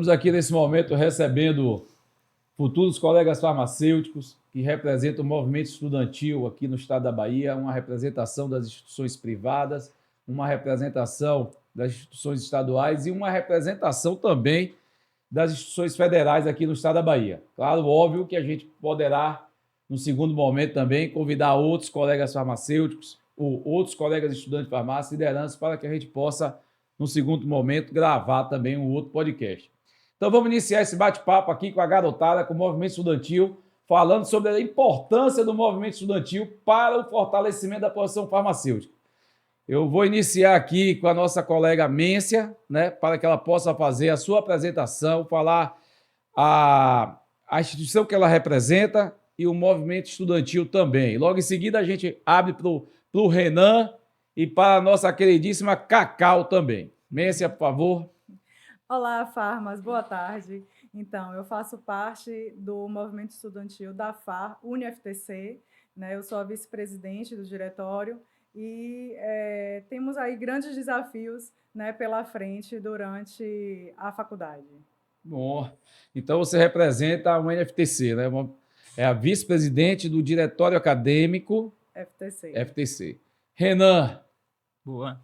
Estamos aqui nesse momento recebendo futuros colegas farmacêuticos que representam o movimento estudantil aqui no estado da Bahia, uma representação das instituições privadas, uma representação das instituições estaduais e uma representação também das instituições federais aqui no estado da Bahia. Claro, óbvio que a gente poderá, no segundo momento também, convidar outros colegas farmacêuticos ou outros colegas estudantes de farmácia, lideranças, para que a gente possa, no segundo momento, gravar também um outro podcast. Então vamos iniciar esse bate-papo aqui com a garotada, com o movimento estudantil, falando sobre a importância do movimento estudantil para o fortalecimento da profissão farmacêutica. Eu vou iniciar aqui com a nossa colega Mência, né, para que ela possa fazer a sua apresentação, falar a instituição que ela representa e o movimento estudantil também. Logo em seguida a gente abre para o Renan e para a nossa queridíssima Cacau também. Mência, por favor. Olá, Farmas, boa tarde. Então, eu faço parte do movimento estudantil da FAR, UniFTC, né? Eu sou a vice-presidente do diretório e temos aí grandes desafios, né, pela frente durante a faculdade. Bom, então você representa a UniFTC, né? É a vice-presidente do diretório acadêmico FTC. Renan. Boa.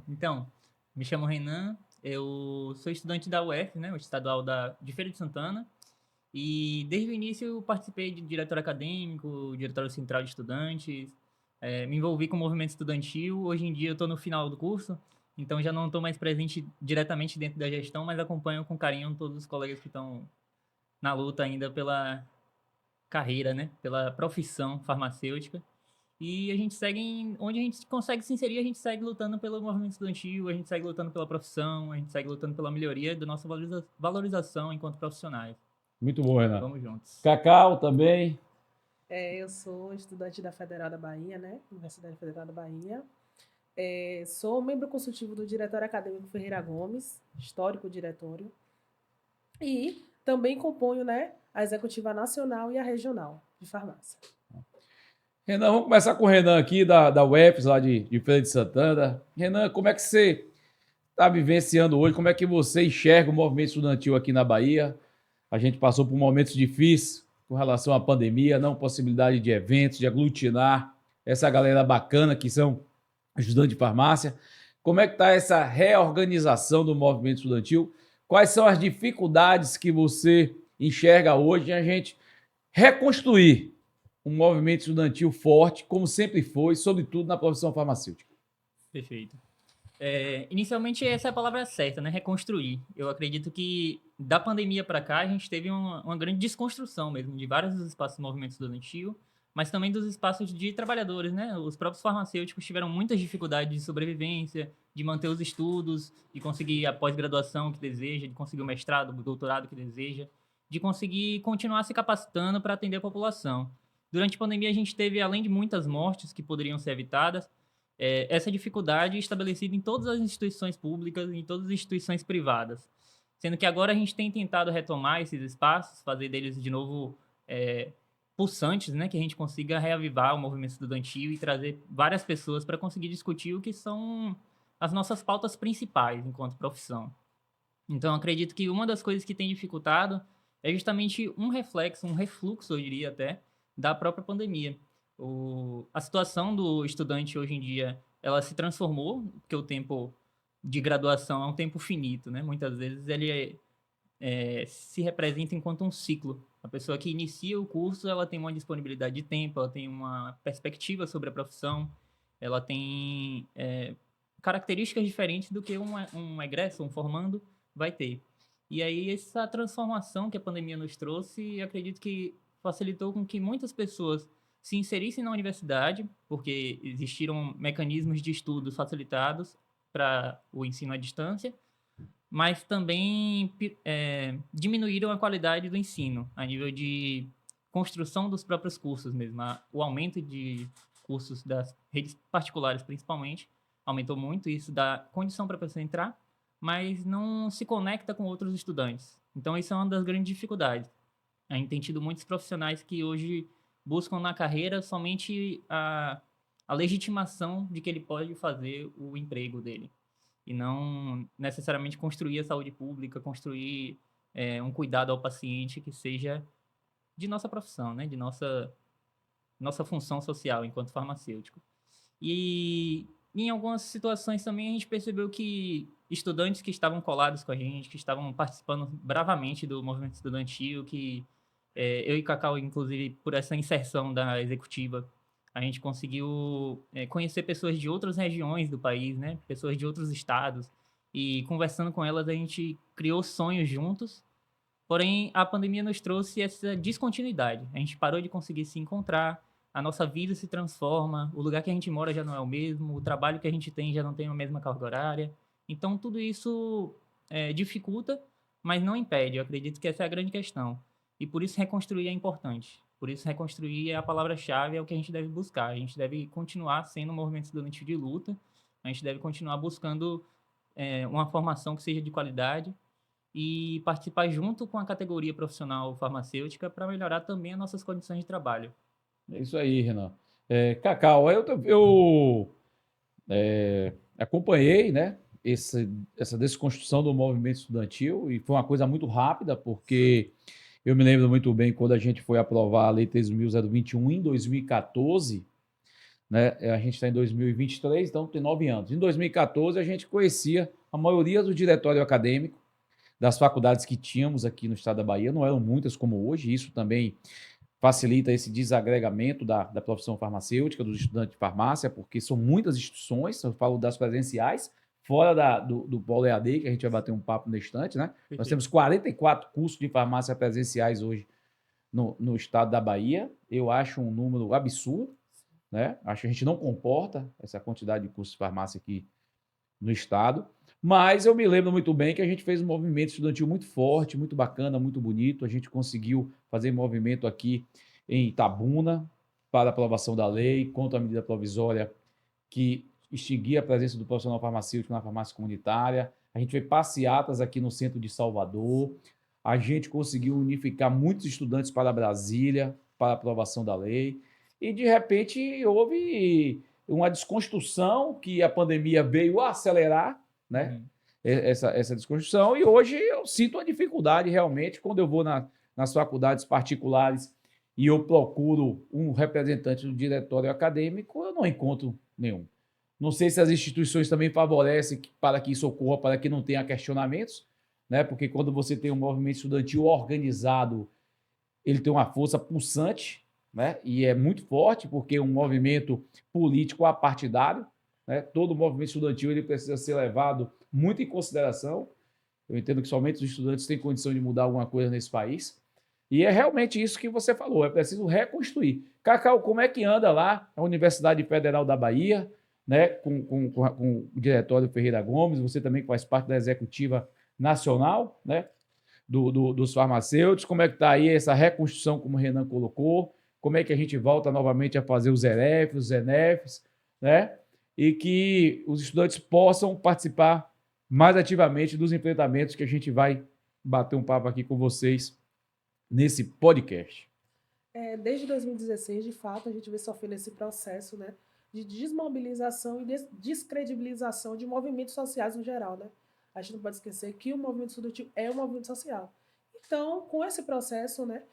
Então, me chamo Renan. Eu sou estudante da UF, né, o estadual de Feira de Santana, e desde o início eu participei de diretório acadêmico, diretório central de estudantes, me envolvi com o movimento estudantil. Hoje em dia eu estou no final do curso, então já não estou mais presente diretamente dentro da gestão, mas acompanho com carinho todos os colegas que estão na luta ainda pela carreira, né, pela profissão farmacêutica. E a gente segue, onde a gente consegue se inserir, a gente segue lutando pelo movimento estudantil, a gente segue lutando pela profissão, a gente segue lutando pela melhoria da nossa valorização enquanto profissionais. Muito bom, Renan. Vamos juntos. Cacau também. Eu sou estudante da Federal da Bahia, né? Universidade Federal da Bahia. Sou membro consultivo do Diretório Acadêmico Ferreira Gomes, histórico diretório. E também componho, né, a Executiva Nacional e a Regional de Farmácia. Renan, vamos começar com o Renan aqui, da UFES, lá de Feira de Santana. Renan, como é que você está vivenciando hoje? Como é que você enxerga o movimento estudantil aqui na Bahia? A gente passou por momentos difíceis com relação à pandemia, não possibilidade de eventos, de aglutinar essa galera bacana que são estudantes de farmácia. Como é que está essa reorganização do movimento estudantil? Quais são as dificuldades que você enxerga hoje em a gente reconstruir um movimento estudantil forte, como sempre foi, sobretudo na profissão farmacêutica? Perfeito. Inicialmente, essa é a palavra certa, né? Reconstruir. Eu acredito que da pandemia para cá, a gente teve uma grande desconstrução mesmo de vários dos espaços do movimento estudantil, mas também dos espaços de trabalhadores, né? Os próprios farmacêuticos tiveram muitas dificuldades de sobrevivência, de manter os estudos, de conseguir a pós-graduação que deseja, de conseguir o mestrado, o doutorado que deseja, de conseguir continuar se capacitando para atender a população. Durante a pandemia, a gente teve, além de muitas mortes que poderiam ser evitadas, essa dificuldade estabelecida em todas as instituições públicas e em todas as instituições privadas. Sendo que agora a gente tem tentado retomar esses espaços, fazer deles de novo pulsantes, né, que a gente consiga reavivar o movimento estudantil e trazer várias pessoas para conseguir discutir o que são as nossas pautas principais enquanto profissão. Então, acredito que uma das coisas que tem dificultado é justamente um reflexo, um refluxo, eu diria até, da própria pandemia. A situação do estudante hoje em dia, ela se transformou, porque o tempo de graduação é um tempo finito, né? Muitas vezes ele se representa enquanto um ciclo. A pessoa que inicia o curso, ela tem uma disponibilidade de tempo, ela tem uma perspectiva sobre a profissão, ela tem características diferentes do que um egresso, um formando vai ter. E aí essa transformação que a pandemia nos trouxe, acredito que facilitou com que muitas pessoas se inserissem na universidade, porque existiram mecanismos de estudo facilitados para o ensino à distância, mas também diminuíram a qualidade do ensino, a nível de construção dos próprios cursos mesmo. O aumento de cursos das redes particulares, principalmente, aumentou muito, e isso dá condição para a pessoa entrar, mas não se conecta com outros estudantes. Então, isso é uma das grandes dificuldades. A gente tem tido muitos profissionais que hoje buscam na carreira somente a legitimação de que ele pode fazer o emprego dele. e não necessariamente construir a saúde pública, construir um cuidado ao paciente que seja de nossa profissão, né? De nossa função social enquanto farmacêutico. E em algumas situações também a gente percebeu que estudantes que estavam colados com a gente, que estavam participando bravamente do movimento estudantil, que eu e Cacau, inclusive, por essa inserção da executiva, a gente conseguiu conhecer pessoas de outras regiões do país, né? Pessoas de outros estados. E conversando com elas, a gente criou sonhos juntos. Porém, a pandemia nos trouxe essa descontinuidade. A gente parou de conseguir se encontrar, a nossa vida se transforma, o lugar que a gente mora já não é o mesmo, o trabalho que a gente tem já não tem a mesma carga horária. Então, tudo isso dificulta, mas não impede. Eu acredito que essa é a grande questão. E por isso reconstruir é importante. Por isso reconstruir é a palavra-chave, é o que a gente deve buscar. A gente deve continuar sendo um movimento estudantil de luta, a gente deve continuar buscando uma formação que seja de qualidade e participar junto com a categoria profissional farmacêutica para melhorar também as nossas condições de trabalho. É isso aí, Renan. Cacau, eu acompanhei, né, essa desconstrução do movimento estudantil e foi uma coisa muito rápida, porque eu me lembro muito bem quando a gente foi aprovar a Lei 13.021 em 2014, né? A gente está em 2023, então tem 9 anos. Em 2014, a gente conhecia a maioria do diretório acadêmico das faculdades que tínhamos aqui no estado da Bahia, não eram muitas como hoje, isso também facilita esse desagregamento da profissão farmacêutica, dos estudantes de farmácia, porque são muitas instituições, eu falo das presenciais, fora do Polo EAD, que a gente vai bater um papo no instante, né? Perfeito. Nós temos 44 cursos de farmácia presenciais hoje no estado da Bahia, eu acho um número absurdo, né? Acho que a gente não comporta essa quantidade de cursos de farmácia aqui no estado, mas eu me lembro muito bem que a gente fez um movimento estudantil muito forte, muito bacana, muito bonito. A gente conseguiu fazer movimento aqui em Itabuna para a aprovação da lei, contra a medida provisória que extinguia a presença do profissional farmacêutico na farmácia comunitária. A gente fez passeatas aqui no centro de Salvador. A gente conseguiu unificar muitos estudantes para Brasília, para a aprovação da lei. E, de repente, houve uma desconstrução que a pandemia veio acelerar, né? Essa desconstrução, e hoje eu sinto uma dificuldade realmente quando eu vou nas faculdades particulares e eu procuro um representante do diretório acadêmico, eu não encontro nenhum. Não sei se as instituições também favorecem para que isso ocorra, para que não tenha questionamentos, né? Porque quando você tem um movimento estudantil organizado, ele tem uma força pulsante, né? E é muito forte, porque é um movimento político apartidário, né? Todo movimento estudantil ele precisa ser levado muito em consideração. Eu entendo que somente os estudantes têm condição de mudar alguma coisa nesse país. E é realmente isso que você falou, é preciso reconstruir. Cacau, como é que anda lá a Universidade Federal da Bahia, né? Com o diretório Ferreira Gomes, você também faz parte da executiva nacional, né? Dos farmacêuticos, como é que está aí essa reconstrução, como o Renan colocou, como é que a gente volta novamente a fazer os EREFs, os ENEFs, né? E que os estudantes possam participar mais ativamente dos enfrentamentos que a gente vai bater um papo aqui com vocês nesse podcast. Desde 2016, de fato, a gente vem sofrendo esse processo, né, de desmobilização e descredibilização de movimentos sociais no geral, né? A gente não pode esquecer que o movimento estudantil é um movimento social. Então, com esse processo, né,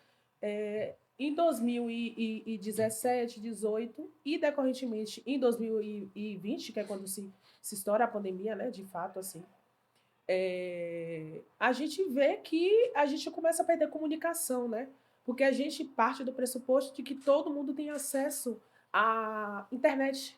em 2017, 2018 e decorrentemente em 2020, que é quando se estoura a pandemia, né, de fato, assim, a gente vê que a gente começa a perder comunicação, né? Porque a gente parte do pressuposto de que todo mundo tem acesso à internet.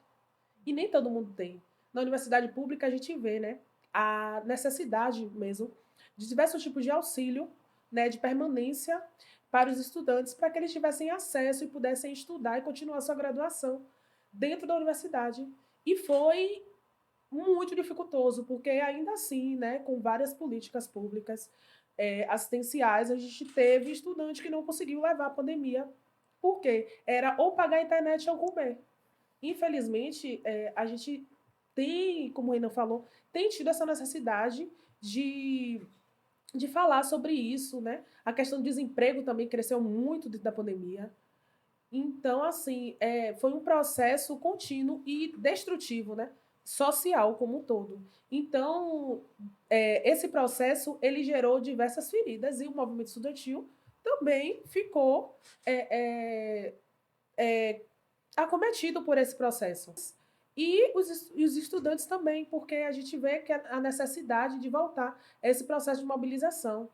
E nem todo mundo tem. Na universidade pública a gente vê, né, a necessidade mesmo de diversos tipos de auxílio, né, de permanência para os estudantes, para que eles tivessem acesso e pudessem estudar e continuar sua graduação dentro da universidade. E foi muito dificultoso, porque ainda assim, né, com várias políticas públicas assistenciais, a gente teve estudante que não conseguiu levar a pandemia. Por quê? Era ou pagar a internet ou comer. Infelizmente, a gente tem, como o Renan falou, tem tido essa necessidade de falar sobre isso, né? A questão do desemprego também cresceu muito dentro da pandemia. Então, assim, foi um processo contínuo e destrutivo, né? social como um todo. Então, esse processo ele gerou diversas feridas e o movimento estudantil também ficou acometido por esse processo. E os estudantes também, porque a gente vê que a necessidade de voltar a esse processo de mobilização.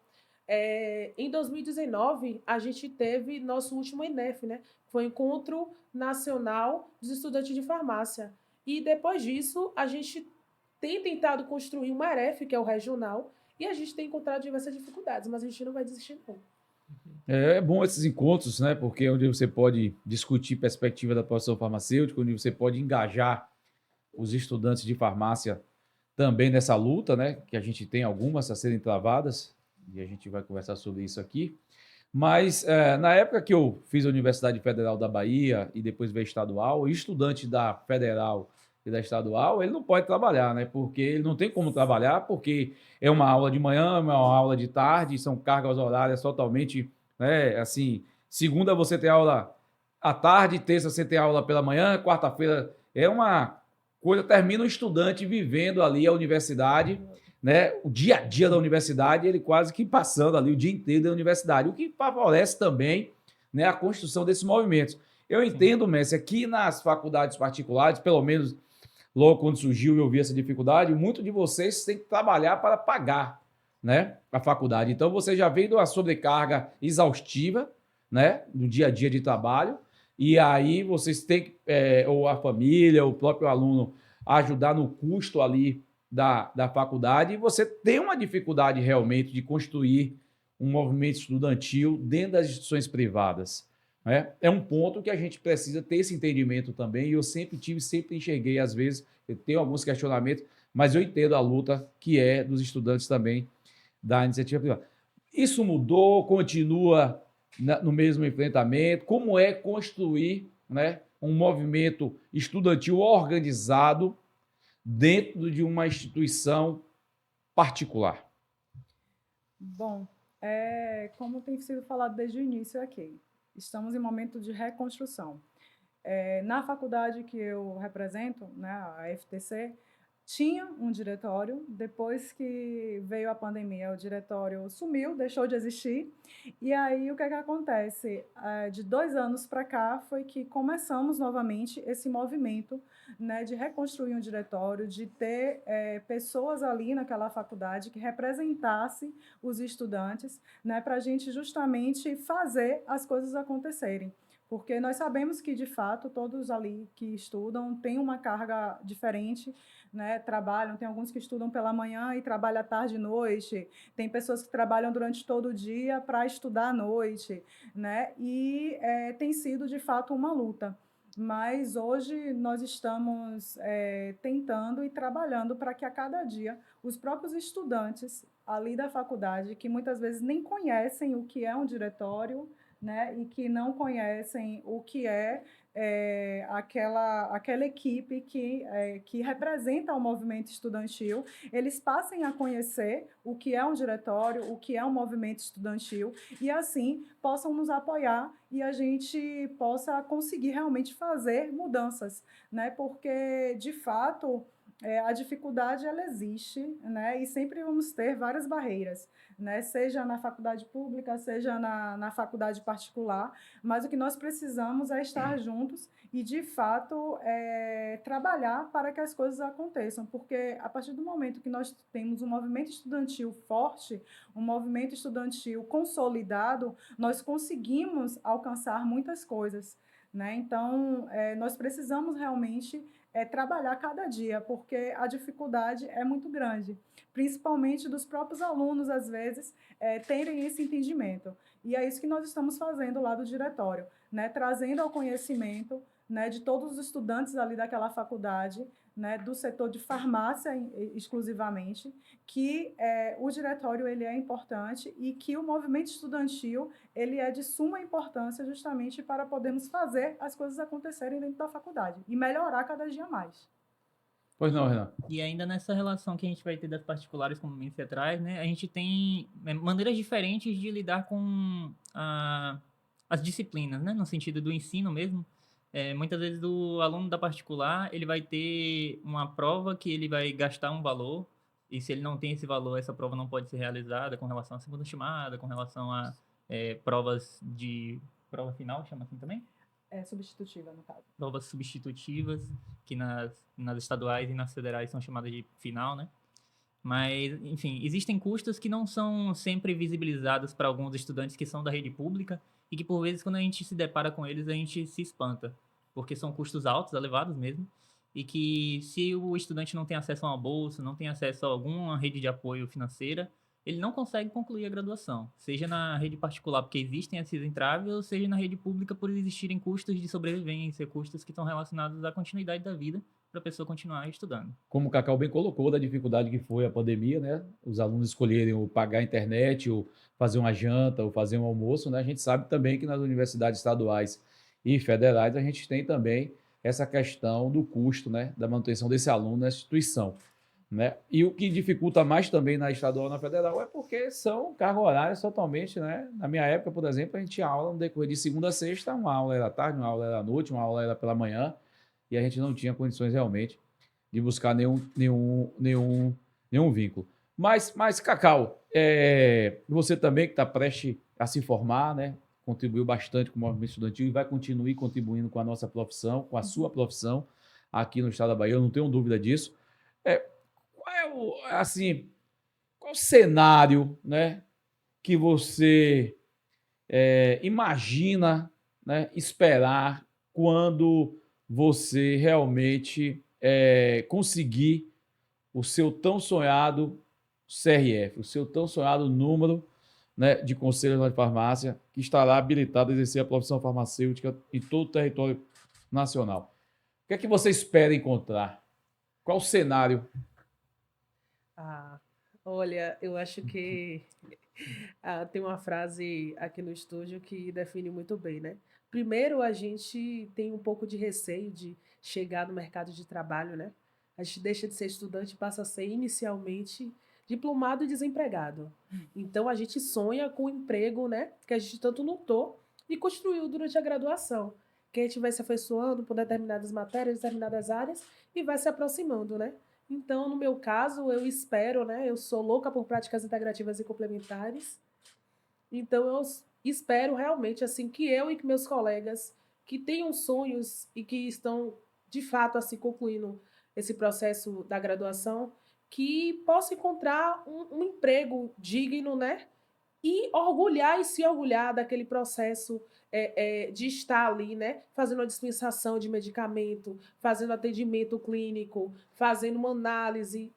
Em 2019, a gente teve nosso último ENEF, né? Foi o Encontro Nacional dos Estudantes de Farmácia. E depois disso, a gente tem tentado construir uma EREF, que é o regional, e a gente tem encontrado diversas dificuldades, mas a gente não vai desistir, não. É bom esses encontros, né? Porque é onde você pode discutir perspectiva da profissão farmacêutica, onde você pode engajar os estudantes de farmácia também nessa luta, né? Que a gente tem algumas a serem travadas, e a gente vai conversar sobre isso aqui. Mas na época que eu fiz a Universidade Federal da Bahia e depois veio estadual, o estudante da federal e da estadual, ele não pode trabalhar, né? Porque ele não tem como trabalhar, porque é uma aula de manhã, é uma aula de tarde, são cargas horárias totalmente, né? Assim, segunda você tem aula à tarde, terça você tem aula pela manhã, quarta-feira é uma coisa, termina o estudante vivendo ali a universidade, né? O dia a dia da universidade, ele quase que passando ali o dia inteiro da universidade, o que favorece também, né, a construção desses movimentos. Eu entendo, Messi, aqui nas faculdades particulares, pelo menos logo quando surgiu e eu vi essa dificuldade, muitos de vocês têm que trabalhar para pagar, né, a faculdade. Então você já veio de uma sobrecarga exaustiva, né, no dia a dia de trabalho, e aí vocês têm que, ou a família, o próprio aluno, ajudar no custo ali da faculdade, e você tem uma dificuldade realmente de construir um movimento estudantil dentro das instituições privadas. Né? É um ponto que a gente precisa ter esse entendimento também, e eu sempre tive, sempre enxerguei, às vezes, eu tenho alguns questionamentos, mas eu entendo a luta que é dos estudantes também da iniciativa privada. Isso mudou, continua no mesmo enfrentamento? Como é construir, né, um movimento estudantil organizado dentro de uma instituição particular? Bom, como tem sido falado desde o início aqui, estamos em momento de reconstrução. Na faculdade que eu represento, né, a FTC, tinha um diretório. Depois que veio a pandemia, o diretório sumiu, deixou de existir. E aí, o que é que acontece? De 2 anos para cá, foi que começamos novamente esse movimento, né, de reconstruir um diretório, de ter pessoas ali naquela faculdade que representassem os estudantes, né, para a gente justamente fazer as coisas acontecerem. Porque nós sabemos que, de fato, todos ali que estudam têm uma carga diferente, né, trabalham, tem alguns que estudam pela manhã e trabalham à tarde e noite, tem pessoas que trabalham durante todo o dia para estudar à noite, né, e tem sido, de fato, uma luta. Mas hoje nós estamos tentando e trabalhando para que a cada dia os próprios estudantes ali da faculdade, que muitas vezes nem conhecem o que é um diretório, né, e que não conhecem o que aquela equipe que representa o movimento estudantil, eles passem a conhecer o que é um diretório, o que é um movimento estudantil, e assim possam nos apoiar e a gente possa conseguir realmente fazer mudanças, né? Porque, de fato, a dificuldade ela existe, né? E sempre vamos ter várias barreiras, né? Seja na faculdade pública, seja na faculdade particular, mas o que nós precisamos é estar juntos e, de fato, trabalhar para que as coisas aconteçam, porque a partir do momento que nós temos um movimento estudantil forte, um movimento estudantil consolidado, nós conseguimos alcançar muitas coisas, né? Então, nós precisamos realmente trabalhar cada dia, porque a dificuldade é muito grande, principalmente dos próprios alunos, às vezes, terem esse entendimento. E é isso que nós estamos fazendo lá do diretório, né? Trazendo ao conhecimento, né, de todos os estudantes ali daquela faculdade, né, do setor de farmácia exclusivamente, que o diretório ele é importante e que o movimento estudantil ele é de suma importância justamente para podermos fazer as coisas acontecerem dentro da faculdade e melhorar cada dia mais. Pois não, Renan. E ainda nessa relação que a gente vai ter das particulares, como o atrás, né, a gente tem maneiras diferentes de lidar com as disciplinas, né, no sentido do ensino mesmo. muitas vezes o aluno da particular, ele vai ter uma prova que ele vai gastar um valor, e se ele não tem esse valor, essa prova não pode ser realizada com relação à segunda chamada, com relação a provas de... Prova final, chama assim também? É substitutiva, no caso. Provas substitutivas, que nas estaduais e nas federais são chamadas de final, né? Mas, enfim, existem custos que não são sempre visibilizados para alguns estudantes que são da rede pública e que, por vezes, quando a gente se depara com eles, a gente se espanta, porque são custos altos, elevados mesmo, e que se o estudante não tem acesso a uma bolsa, não tem acesso a alguma rede de apoio financeira, ele não consegue concluir a graduação, seja na rede particular porque existem esses entraves, ou seja na rede pública por existirem custos de sobrevivência, custos que estão relacionados à continuidade da vida para a pessoa continuar estudando. Como o Cacau bem colocou, da dificuldade que foi a pandemia, né? Os alunos escolherem ou pagar a internet, ou fazer uma janta, ou fazer um almoço, né? A gente sabe também que nas universidades estaduais e federais a gente tem também essa questão do custo, né? Da manutenção desse aluno na instituição, né? E o que dificulta mais também na estadual e na federal é porque são cargas horárias totalmente, né? Na minha época, por exemplo, a gente tinha aula no decorrer de segunda a sexta, uma aula era à tarde, uma aula era à noite, uma aula era pela manhã, e a gente não tinha condições realmente de buscar nenhum vínculo. Mas Cacau, você também que está prestes a se formar, né? Contribuiu bastante com o movimento estudantil e vai continuar contribuindo com a nossa profissão, com a sua profissão aqui no estado da Bahia, eu não tenho dúvida disso. Qual o cenário, né, que você imagina, né, esperar quando você realmente conseguir o seu tão sonhado CRF, o seu tão sonhado número, né, de Conselho de Farmácia, que estará habilitado a exercer a profissão farmacêutica em todo o território nacional? O que é que você espera encontrar? Qual o cenário? Olha, eu acho que tem uma frase aqui no estúdio que define muito bem, né? Primeiro, a gente tem um pouco de receio de chegar no mercado de trabalho, né? A gente deixa de ser estudante e passa a ser inicialmente diplomado e desempregado. Então, a gente sonha com o emprego, né? Que a gente tanto lutou e construiu durante a graduação. Que a gente vai se afeiçoando por determinadas matérias, determinadas áreas e vai se aproximando, né? Então, no meu caso, eu espero, né? Eu sou louca por práticas integrativas e complementares. Então, eu espero realmente, assim, que eu e que meus colegas que tenham sonhos e que estão, de fato, assim, concluindo esse processo da graduação, que possam encontrar um emprego digno, né? E orgulhar e se orgulhar daquele processo de estar ali, né? Fazendo a dispensação de medicamento, fazendo atendimento clínico, fazendo uma análise,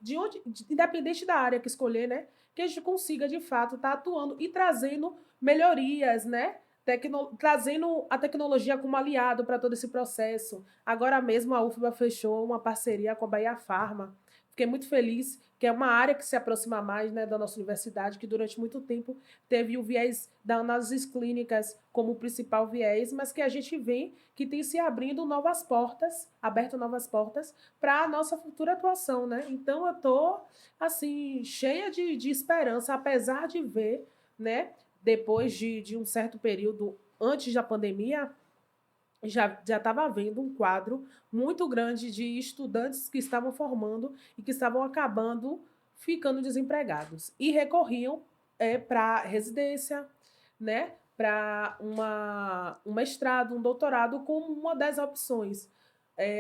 independente da área que escolher, né? Que a gente consiga, de fato, estar atuando e trazendo melhorias, né? Trazendo a tecnologia como aliado para todo esse processo. Agora mesmo a UFBA fechou uma parceria com a Bahia Pharma. Fiquei muito feliz, que é uma área que se aproxima mais, né, da nossa universidade, que durante muito tempo teve o viés das análises clínicas como principal viés, mas que a gente vê que tem se aberto novas portas para a nossa futura atuação, né? Então eu estou assim, cheia de esperança, apesar de ver, né, depois de um certo período antes da pandemia, já estava havendo um quadro muito grande de estudantes que estavam formando e que estavam acabando ficando desempregados e recorriam para residência, né, para um mestrado, um doutorado como uma das opções.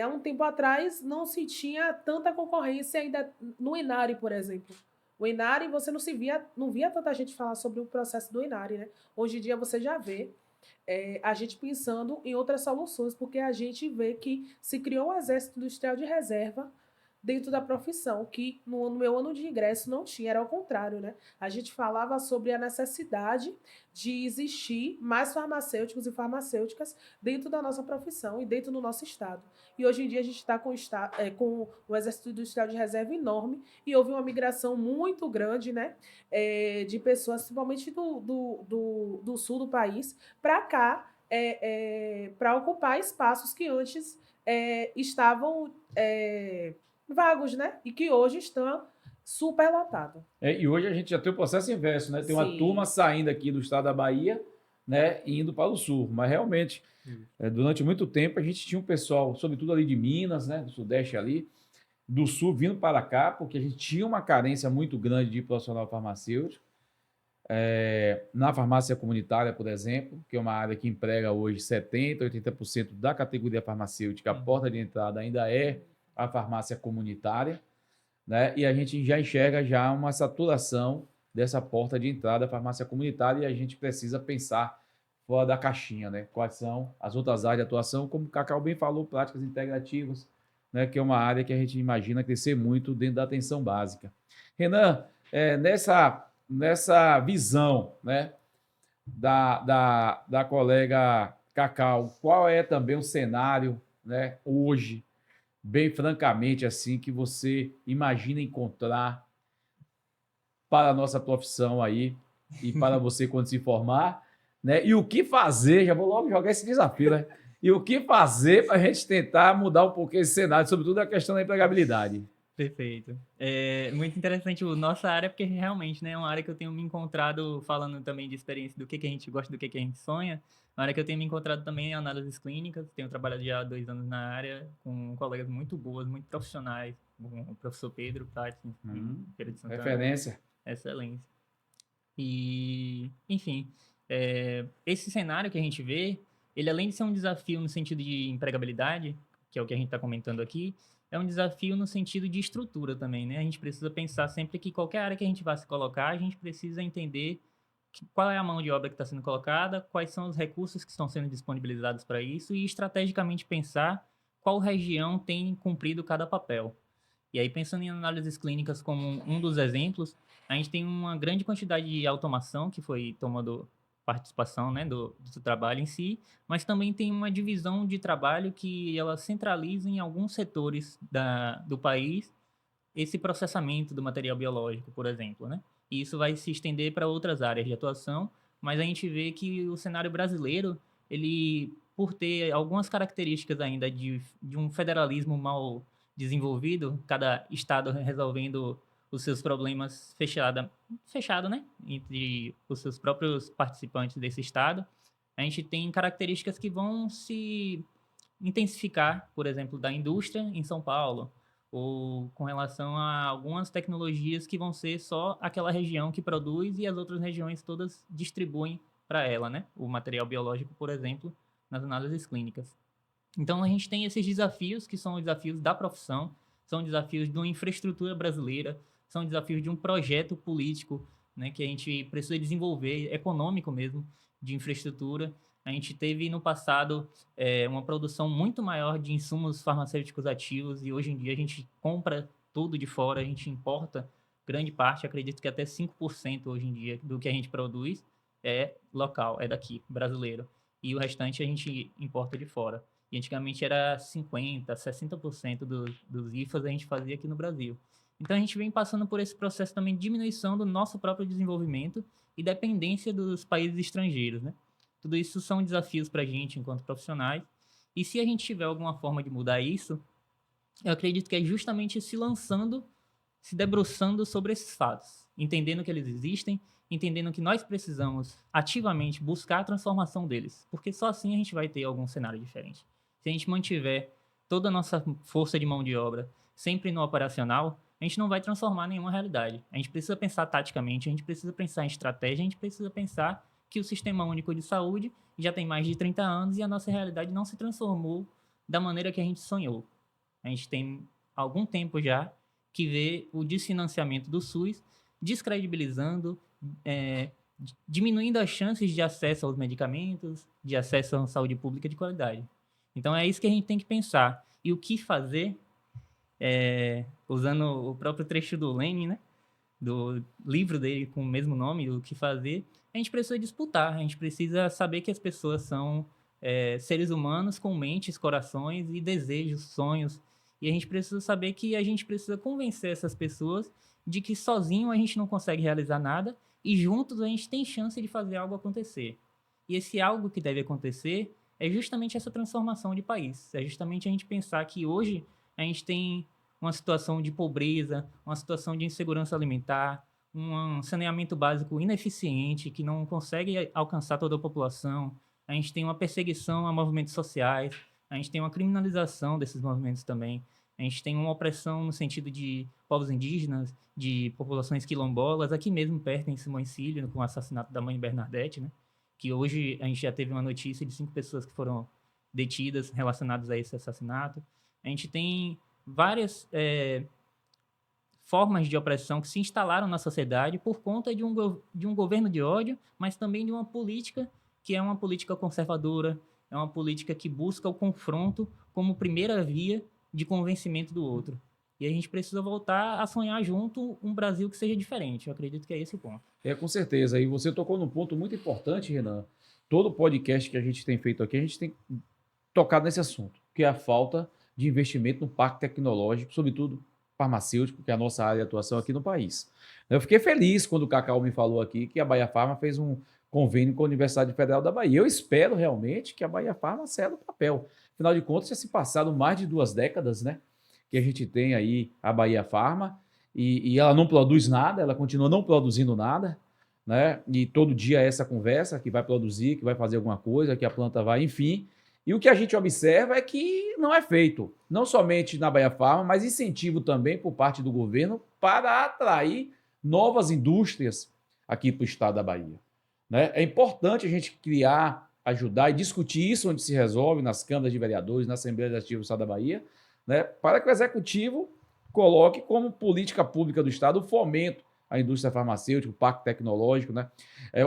Há um tempo atrás não se tinha tanta concorrência ainda no Inari, por exemplo. O Inari, você não via tanta gente falar sobre o processo do Inari, né? Hoje em dia você já vê a gente pensando em outras soluções, porque a gente vê que se criou um exército industrial de reserva dentro da profissão, que no meu ano de ingresso não tinha, era ao contrário, né? A gente falava sobre a necessidade de existir mais farmacêuticos e farmacêuticas dentro da nossa profissão e dentro do nosso estado. E hoje em dia a gente está com um exército industrial de reserva enorme e houve uma migração muito grande, né? De pessoas, principalmente do sul do país, para cá, para ocupar espaços que antes estavam vagos, né? E que hoje estão superlotados. E hoje a gente já tem o processo inverso, né? Tem uma Sim. turma saindo aqui do estado da Bahia né, indo para o sul. Mas realmente, durante muito tempo, a gente tinha um pessoal, sobretudo ali de Minas, né, do Sudeste ali, do Sul, vindo para cá, porque a gente tinha uma carência muito grande de profissional farmacêutico. Na farmácia comunitária, por exemplo, que é uma área que emprega hoje 70%, 80% da categoria farmacêutica, a porta de entrada ainda é a farmácia comunitária, né? E a gente já enxerga já uma saturação dessa porta de entrada da farmácia comunitária e a gente precisa pensar fora da caixinha, né? Quais são as outras áreas de atuação, como o Cacau bem falou, práticas integrativas, né? Que é uma área que a gente imagina crescer muito dentro da atenção básica. Renan, nessa visão, né, da colega Cacau, qual é também o cenário, né, hoje, bem francamente, assim, que você imagina encontrar para a nossa profissão aí e para você quando se formar, né? E o que fazer, já vou logo jogar esse desafio, né? E o que fazer para a gente tentar mudar um pouquinho esse cenário, sobretudo a questão da empregabilidade. Perfeito. É muito interessante a nossa área, porque realmente, né, é uma área que eu tenho me encontrado, falando também de experiência do que a gente gosta, do que a gente sonha, uma área que eu tenho me encontrado também em análises clínicas, tenho trabalhado já há 2 anos na área, com colegas muito boas, muito profissionais, com o professor Pedro Prates, em Feira de Santana. Referência. Excelência. E, enfim, esse cenário que a gente vê, ele além de ser um desafio no sentido de empregabilidade, que é o que a gente está comentando aqui, é um desafio no sentido de estrutura também, né? A gente precisa pensar sempre que qualquer área que a gente vá se colocar, a gente precisa entender qual é a mão de obra que está sendo colocada, quais são os recursos que estão sendo disponibilizados para isso e estrategicamente pensar qual região tem cumprido cada papel. E aí, pensando em análises clínicas como um dos exemplos, a gente tem uma grande quantidade de automação que foi tomando participação, né, do trabalho em si, mas também tem uma divisão de trabalho que ela centraliza em alguns setores do país esse processamento do material biológico, por exemplo, né? E isso vai se estender para outras áreas de atuação, mas a gente vê que o cenário brasileiro, ele, por ter algumas características ainda de um federalismo mal desenvolvido, cada estado resolvendo os seus problemas fechado, né? Entre os seus próprios participantes desse estado, a gente tem características que vão se intensificar, por exemplo, da indústria em São Paulo, ou com relação a algumas tecnologias que vão ser só aquela região que produz e as outras regiões todas distribuem para ela, né? O material biológico, por exemplo, nas análises clínicas. Então, a gente tem esses desafios, que são os desafios da profissão, são desafios de uma infraestrutura brasileira, são desafios de um projeto político, né, que a gente precisa desenvolver, econômico mesmo, de infraestrutura. A gente teve no passado uma produção muito maior de insumos farmacêuticos ativos e hoje em dia a gente compra tudo de fora, a gente importa grande parte, acredito que até 5% hoje em dia do que a gente produz é local, é daqui, brasileiro. E o restante a gente importa de fora. E antigamente era 50%, 60% dos IFAs a gente fazia aqui no Brasil. Então a gente vem passando por esse processo também de diminuição do nosso próprio desenvolvimento e dependência dos países estrangeiros, né? Tudo isso são desafios para a gente enquanto profissionais. E se a gente tiver alguma forma de mudar isso, eu acredito que é justamente se lançando, se debruçando sobre esses fatos, entendendo que eles existem, entendendo que nós precisamos ativamente buscar a transformação deles, porque só assim a gente vai ter algum cenário diferente. Se a gente mantiver toda a nossa força de mão de obra sempre no operacional, a gente não vai transformar nenhuma realidade. A gente precisa pensar taticamente, a gente precisa pensar em estratégia, a gente precisa pensar que o Sistema Único de Saúde já tem mais de 30 anos e a nossa realidade não se transformou da maneira que a gente sonhou. A gente tem algum tempo já que vê o desfinanciamento do SUS descredibilizando, diminuindo as chances de acesso aos medicamentos, de acesso à saúde pública de qualidade. Então é isso que a gente tem que pensar. E o que fazer, usando o próprio trecho do Lenin, né? Do livro dele com o mesmo nome, O que fazer, a gente precisa disputar, a gente precisa saber que as pessoas são seres humanos com mentes, corações e desejos, sonhos, e a gente precisa saber que a gente precisa convencer essas pessoas de que sozinho a gente não consegue realizar nada e juntos a gente tem chance de fazer algo acontecer. E esse algo que deve acontecer é justamente essa transformação de país, é justamente a gente pensar que hoje a gente tem uma situação de pobreza, uma situação de insegurança alimentar, um saneamento básico ineficiente, que não consegue alcançar toda a população. A gente tem uma perseguição a movimentos sociais, a gente tem uma criminalização desses movimentos também. A gente tem uma opressão no sentido de povos indígenas, de populações quilombolas, aqui mesmo perto em Simões-Filho, com o assassinato da mãe Bernadette, né? Que hoje a gente já teve uma notícia de 5 pessoas que foram detidas relacionadas a esse assassinato. A gente tem várias formas de opressão que se instalaram na sociedade por conta de um governo de ódio, mas também de uma política que é uma política conservadora, é uma política que busca o confronto como primeira via de convencimento do outro. E a gente precisa voltar a sonhar junto um Brasil que seja diferente. Eu acredito que é esse o ponto. Com certeza. E você tocou num ponto muito importante, Renan. Todo podcast que a gente tem feito aqui, a gente tem tocado nesse assunto, que é a falta de investimento no parque tecnológico, sobretudo farmacêutico, que é a nossa área de atuação aqui no país. Eu fiquei feliz quando o Cacau me falou aqui que a Bahia Farma fez um convênio com a Universidade Federal da Bahia. Eu espero realmente que a Bahia Farma saia do papel. Afinal de contas, já se passaram mais de 2 décadas, né? Que a gente tem aí a Bahia Farma e ela não produz nada, ela continua não produzindo nada, né? E todo dia é essa conversa que vai produzir, que vai fazer alguma coisa, que a planta vai, enfim. E o que a gente observa é que não é feito, não somente na Bahia Farma, mas incentivo também por parte do governo para atrair novas indústrias aqui para o estado da Bahia. Né? É importante a gente criar, ajudar e discutir isso onde se resolve, nas câmaras de vereadores, na Assembleia Legislativa do Estado da Bahia, né? Para que o Executivo coloque como política pública do Estado o fomento à indústria farmacêutica, o parque tecnológico. Né?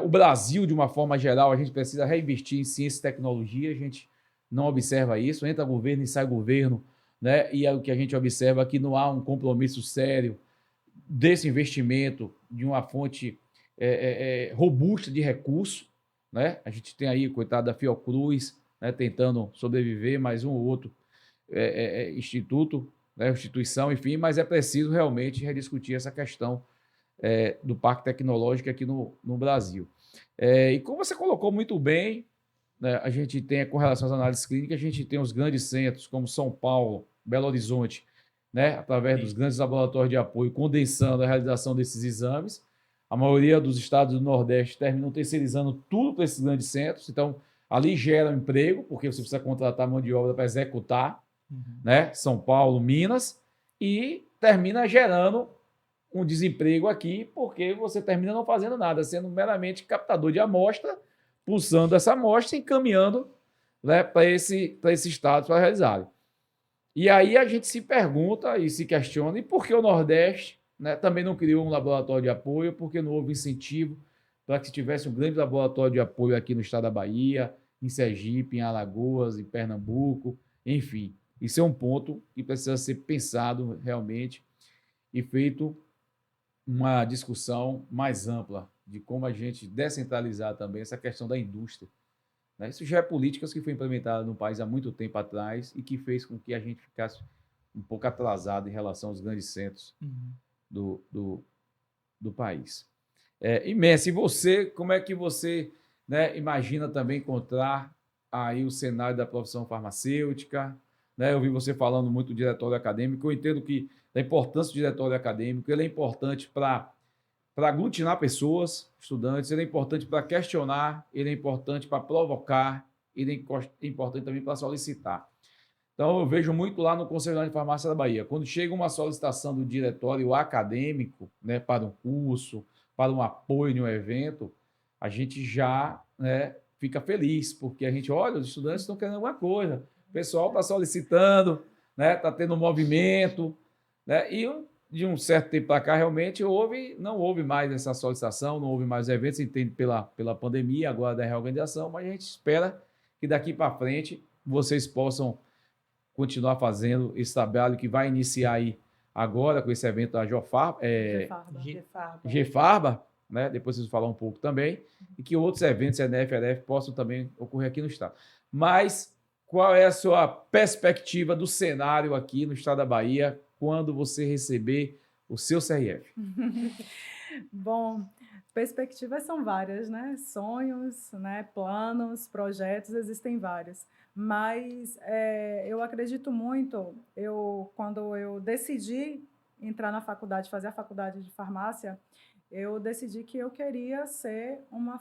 O Brasil, de uma forma geral, a gente precisa reinvestir em ciência e tecnologia, a gente não observa isso, entra governo e sai governo, né? E é o que a gente observa é que não há um compromisso sério desse investimento de uma fonte robusta de recurso, né? A gente tem aí, coitado da Fiocruz, né, tentando sobreviver, mais um ou outro instituto, né, instituição, enfim, mas é preciso realmente rediscutir essa questão do parque tecnológico aqui no Brasil. E como você colocou muito bem, né, a gente tem, com relação às análises clínicas, a gente tem os grandes centros, como São Paulo, Belo Horizonte, né, através dos grandes laboratórios de apoio, condensando a realização desses exames. A maioria dos estados do Nordeste terminam terceirizando tudo para esses grandes centros, então ali gera um emprego, porque você precisa contratar mão de obra para executar, né, São Paulo, Minas, e termina gerando um desemprego aqui, porque você termina não fazendo nada, sendo meramente captador de amostra, pulsando essa amostra e encaminhando, né, para esse estado para realizar. E aí a gente se pergunta e se questiona, e por que o Nordeste, né, também não criou um laboratório de apoio, porque não houve incentivo para que se tivesse um grande laboratório de apoio aqui no estado da Bahia, em Sergipe, em Alagoas, em Pernambuco, enfim. Isso é um ponto que precisa ser pensado realmente e feito uma discussão mais ampla de como a gente descentralizar também essa questão da indústria. Né? Isso já é políticas que foi implementada no país há muito tempo atrás e que fez com que a gente ficasse um pouco atrasado em relação aos grandes centros do país. E Messi, você, como é que você, né, imagina também encontrar aí o cenário da profissão farmacêutica? Né? Eu vi você falando muito do diretório acadêmico, eu entendo que da importância do diretório acadêmico, ele é importante para aglutinar pessoas, estudantes, ele é importante para questionar, ele é importante para provocar, ele é importante também para solicitar. Então, eu vejo muito lá no Conselho Nacional de Farmácia da Bahia, quando chega uma solicitação do diretório acadêmico, né, para um curso, para um apoio em um evento, a gente já, né, fica feliz, porque a gente olha, os estudantes estão querendo alguma coisa, o pessoal está solicitando, né, está tendo um movimento, né, e de um certo tempo para cá, realmente, não houve mais essa solicitação, não houve mais eventos, entende, pela pandemia, agora da reorganização, mas a gente espera que daqui para frente vocês possam continuar fazendo esse trabalho que vai iniciar aí agora com esse evento da GFARBA, né? Depois vocês vão falar um pouco também, e que outros eventos NFLF possam também ocorrer aqui no estado. Mas qual é a sua perspectiva do cenário aqui no estado da Bahia quando você receber o seu CRF? Bom, perspectivas são várias, né? Sonhos, né? Planos, projetos, existem vários. Mas eu acredito muito, quando eu decidi entrar na faculdade, fazer a faculdade de farmácia, eu decidi que eu queria ser uma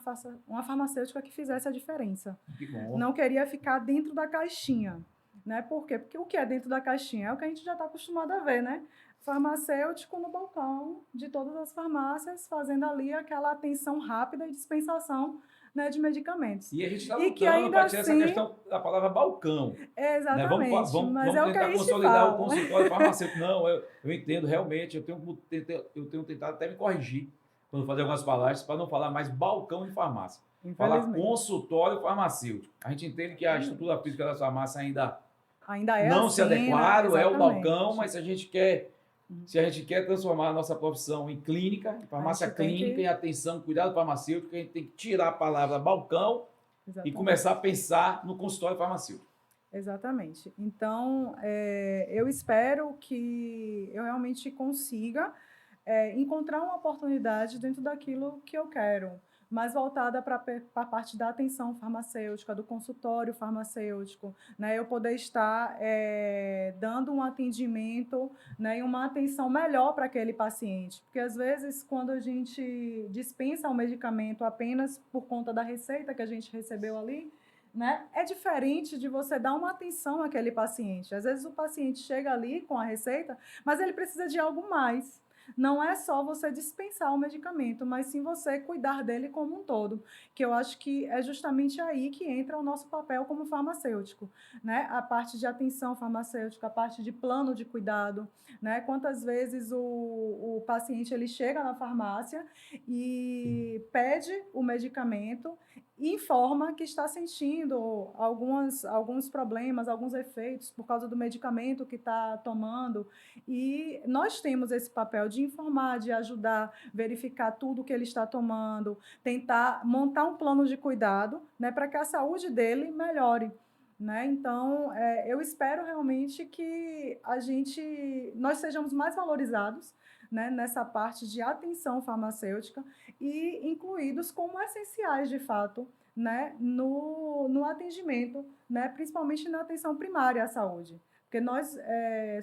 farmacêutica que fizesse a diferença. Que bom. Não queria ficar dentro da caixinha, né? Por quê? Porque o que é dentro da caixinha é o que a gente já está acostumado a ver, né? Farmacêutico no balcão de todas as farmácias, fazendo ali aquela atenção rápida e dispensação, né, de medicamentos. E a gente está E que lutando ainda para tirar essa assim- questão da palavra balcão. Né? Exatamente, mas Vamos é o que a tentar gente consolidar fala. o consultório farmacêutico. Não, eu entendo realmente, eu tenho tentado até me corrigir quando fazer algumas palavras para não falar mais balcão de farmácia. Falar Infelizmente. consultório farmacêutico. A gente entende que a estrutura física das farmácias Ainda é não assim, se adequaram, né? é o Exatamente. balcão, mas se a gente quer transformar a nossa profissão em clínica, em farmácia A gente tem clínica, que- em atenção, cuidado farmacêutico, a gente tem que tirar a palavra balcão e Exatamente. começar a pensar no consultório farmacêutico. Exatamente. Então, eu espero que eu realmente consiga encontrar uma oportunidade dentro daquilo que eu quero, mais voltada para a parte da atenção farmacêutica, do consultório farmacêutico, né? Eu poder estar dando um atendimento, né, e uma atenção melhor para aquele paciente. Porque, às vezes, quando a gente dispensa um medicamento apenas por conta da receita que a gente recebeu ali, né? É diferente de você dar uma atenção àquele paciente. Às vezes o paciente chega ali com a receita, mas ele precisa de algo mais. Não é só você dispensar o medicamento, mas sim você cuidar dele como um todo, que eu acho que é justamente aí que entra o nosso papel como farmacêutico, né? A parte de atenção farmacêutica, a parte de plano de cuidado, né? Quantas vezes o paciente ele chega na farmácia e pede o medicamento e informa que está sentindo alguns problemas, alguns efeitos por causa do medicamento que está tomando. E nós temos esse papel de informar, de ajudar, verificar tudo que ele está tomando, tentar montar um plano de cuidado, né, para que a saúde dele melhore. Né? Então, eu espero realmente que nós sejamos mais valorizados, né, nessa parte de atenção farmacêutica e incluídos como essenciais, de fato, né, no atendimento, né, principalmente na atenção primária à saúde. Porque nós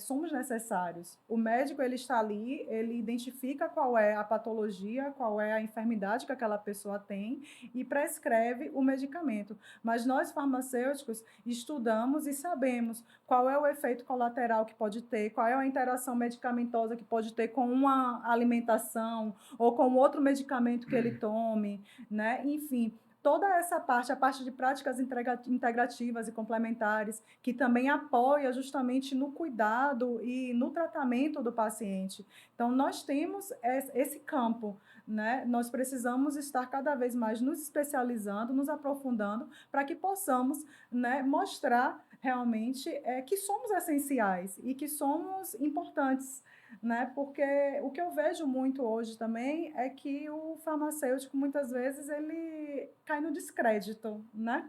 somos necessários. O médico ele está ali, ele identifica qual é a patologia, qual é a enfermidade que aquela pessoa tem e prescreve o medicamento. Mas nós, farmacêuticos, estudamos e sabemos qual é o efeito colateral que pode ter, qual é a interação medicamentosa que pode ter com uma alimentação ou com outro medicamento que ele tome, né? Enfim, toda essa parte, a parte de práticas integrativas e complementares, que também apoia justamente no cuidado e no tratamento do paciente. Então, nós temos esse campo, né? Nós precisamos estar cada vez mais nos especializando, nos aprofundando, para que possamos, né, mostrar realmente que somos essenciais e que somos importantes, né? Porque o que eu vejo muito hoje também é que o farmacêutico, muitas vezes, ele cai no descrédito, né?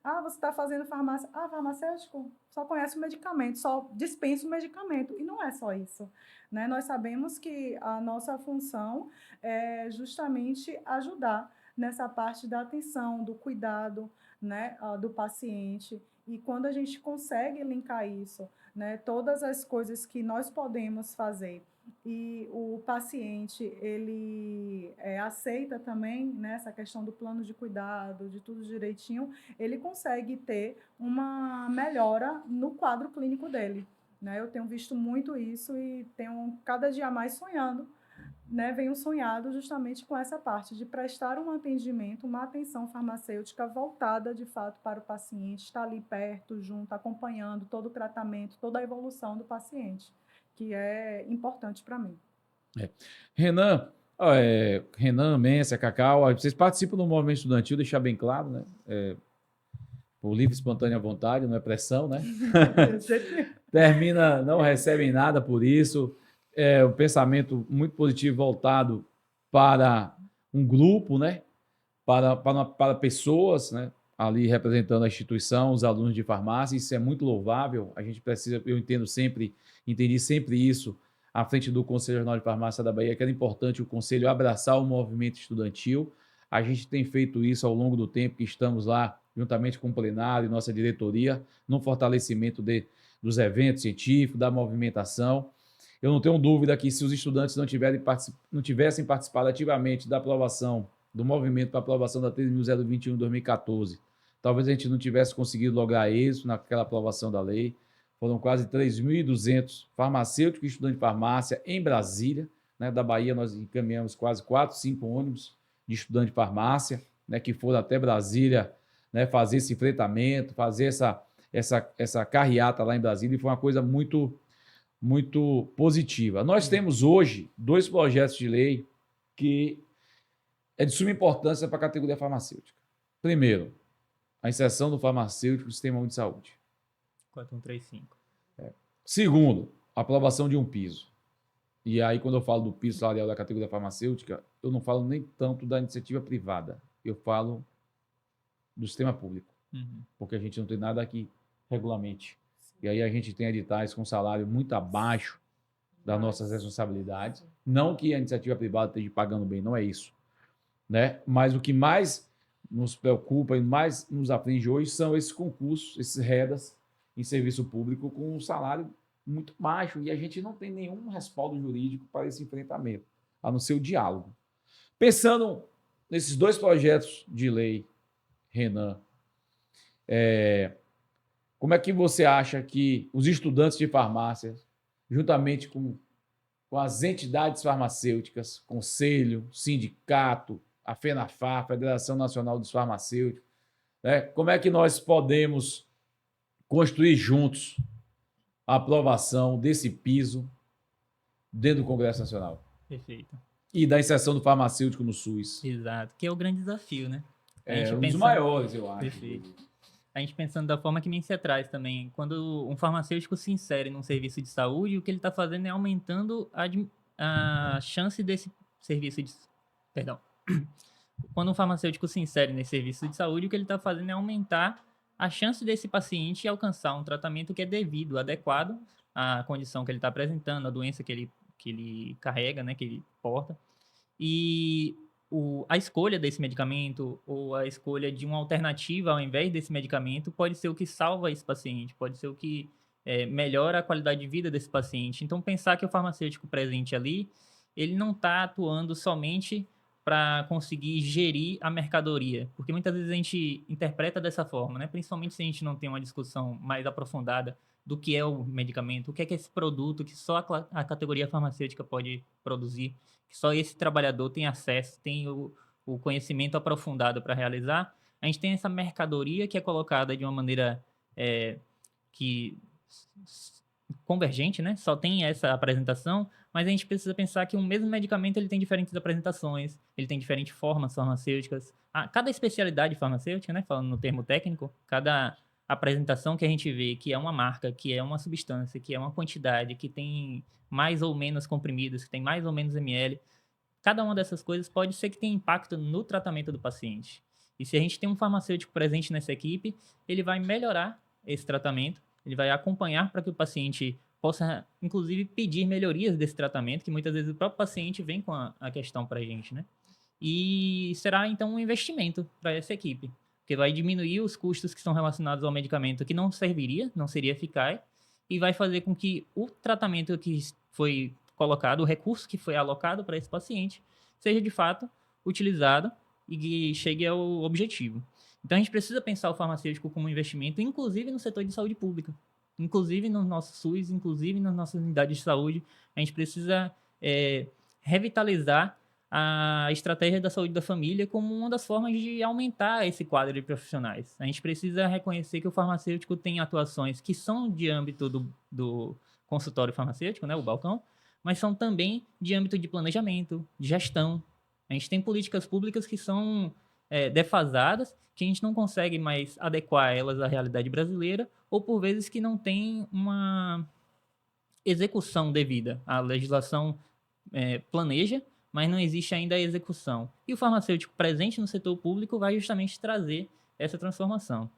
Ah, você está fazendo farmácia. Ah, farmacêutico só conhece o medicamento, só dispensa o medicamento. E não é só isso, né? Nós sabemos que a nossa função é justamente ajudar nessa parte da atenção, do cuidado, né, do paciente. E quando a gente consegue linkar isso, né, todas as coisas que nós podemos fazer e o paciente ele aceita também, né, essa questão do plano de cuidado, de tudo direitinho, ele consegue ter uma melhora no quadro clínico dele. Né? Eu tenho visto muito isso e tenho cada dia mais sonhando, né, venho sonhado justamente com essa parte de prestar um atendimento, uma atenção farmacêutica voltada de fato para o paciente, estar ali perto, junto, acompanhando todo o tratamento, toda a evolução do paciente, que é importante para mim. Renan, Mércia, Cacau, vocês participam do movimento estudantil, deixar bem claro, né? Por livre e espontânea vontade, não é pressão, né? Termina, não recebem nada por isso. Um pensamento muito positivo voltado para um grupo, né? Para pessoas, né? Ali representando a instituição, os alunos de farmácia, isso é muito louvável. A gente precisa, entendi sempre isso à frente do Conselho Regional de Farmácia da Bahia, que era importante o Conselho abraçar o movimento estudantil. A gente tem feito isso ao longo do tempo que estamos lá, juntamente com o plenário e nossa diretoria, no fortalecimento dos eventos científicos, da movimentação. Eu não tenho dúvida que se os estudantes não tivessem participado ativamente da aprovação, do movimento para a aprovação da 3.021 de 2014, talvez a gente não tivesse conseguido lograr êxito naquela aprovação da lei. Foram quase 3.200 farmacêuticos e estudantes de farmácia em Brasília. Né? Da Bahia, nós encaminhamos quase 4, 5 ônibus de estudantes de farmácia, né? Que foram até Brasília, né? Fazer esse enfrentamento, fazer essa carreata lá em Brasília, e foi uma coisa muito, muito positiva. Nós temos hoje 2 projetos de lei que é de suma importância para a categoria farmacêutica. Primeiro, a inserção do farmacêutico no sistema único de saúde. 4135. Segundo, a aprovação de um piso. E aí, quando eu falo do piso salarial da categoria farmacêutica, eu não falo nem tanto da iniciativa privada, eu falo do sistema público, porque a gente não tem nada que regulamente. E aí a gente tem editais com salário muito abaixo das nossas responsabilidades. Não que a iniciativa privada esteja pagando bem, não é isso. Né? Mas o que mais nos preocupa e mais nos aflige hoje são esses concursos, esses REDAs em serviço público com um salário muito baixo, e a gente não tem nenhum respaldo jurídico para esse enfrentamento, a não ser o diálogo. Pensando nesses 2 projetos de lei, Renan, como é que você acha que os estudantes de farmácia, juntamente com as entidades farmacêuticas, conselho, sindicato, a FENAFAR, Federação Nacional dos Farmacêuticos, né, como é que nós podemos construir juntos a aprovação desse piso dentro do Congresso Nacional? Perfeito. E da inserção do farmacêutico no SUS. Exato, que é o grande desafio, né? Um dos maiores, eu acho. Perfeito. A gente pensando da forma que nem se atrás também. Quando um farmacêutico se insere num serviço de saúde, o que ele está fazendo é aumentando a chance desse serviço de... Perdão. Quando um farmacêutico se insere nesse serviço de saúde, o que ele está fazendo é aumentar a chance desse paciente alcançar um tratamento que é devido, adequado à condição que ele está apresentando, à doença que ele carrega, né, que ele porta. E a escolha desse medicamento ou a escolha de uma alternativa ao invés desse medicamento pode ser o que salva esse paciente, pode ser o que melhora a qualidade de vida desse paciente. Então, pensar que o farmacêutico presente ali, ele não está atuando somente para conseguir gerir a mercadoria, porque muitas vezes a gente interpreta dessa forma, né? Principalmente se a gente não tem uma discussão mais aprofundada do que é o medicamento, o que é esse produto que só a categoria farmacêutica pode produzir, que só esse trabalhador tem acesso, tem o conhecimento aprofundado para realizar. A gente tem essa mercadoria que é colocada de uma maneira que convergente, né? Só tem essa apresentação, mas a gente precisa pensar que um mesmo medicamento ele tem diferentes apresentações, ele tem diferentes formas farmacêuticas. Cada especialidade farmacêutica, né? Falando no termo técnico, cada apresentação que a gente vê, que é uma marca, que é uma substância, que é uma quantidade, que tem mais ou menos comprimidos, que tem mais ou menos ml, cada uma dessas coisas pode ser que tenha impacto no tratamento do paciente. E se a gente tem um farmacêutico presente nessa equipe, ele vai melhorar esse tratamento, ele vai acompanhar para que o paciente possa, inclusive, pedir melhorias desse tratamento, que muitas vezes o próprio paciente vem com a questão para a gente, né? E será, então, um investimento para essa equipe, porque vai diminuir os custos que são relacionados ao medicamento que não serviria, não seria eficaz, e vai fazer com que o tratamento que foi colocado, o recurso que foi alocado para esse paciente, seja, de fato, utilizado e que chegue ao objetivo. Então, a gente precisa pensar o farmacêutico como um investimento, inclusive no setor de saúde pública, inclusive no nosso SUS, inclusive nas nossas unidades de saúde. A gente precisa revitalizar a estratégia da saúde da família como uma das formas de aumentar esse quadro de profissionais. A gente precisa reconhecer que o farmacêutico tem atuações que são de âmbito do consultório farmacêutico, né, o balcão, mas são também de âmbito de planejamento, de gestão. A gente tem políticas públicas que são defasadas, que a gente não consegue mais adequar elas à realidade brasileira, ou por vezes que não tem uma execução devida. A legislação planeja, mas não existe ainda a execução. E o farmacêutico presente no setor público vai justamente trazer essa transformação.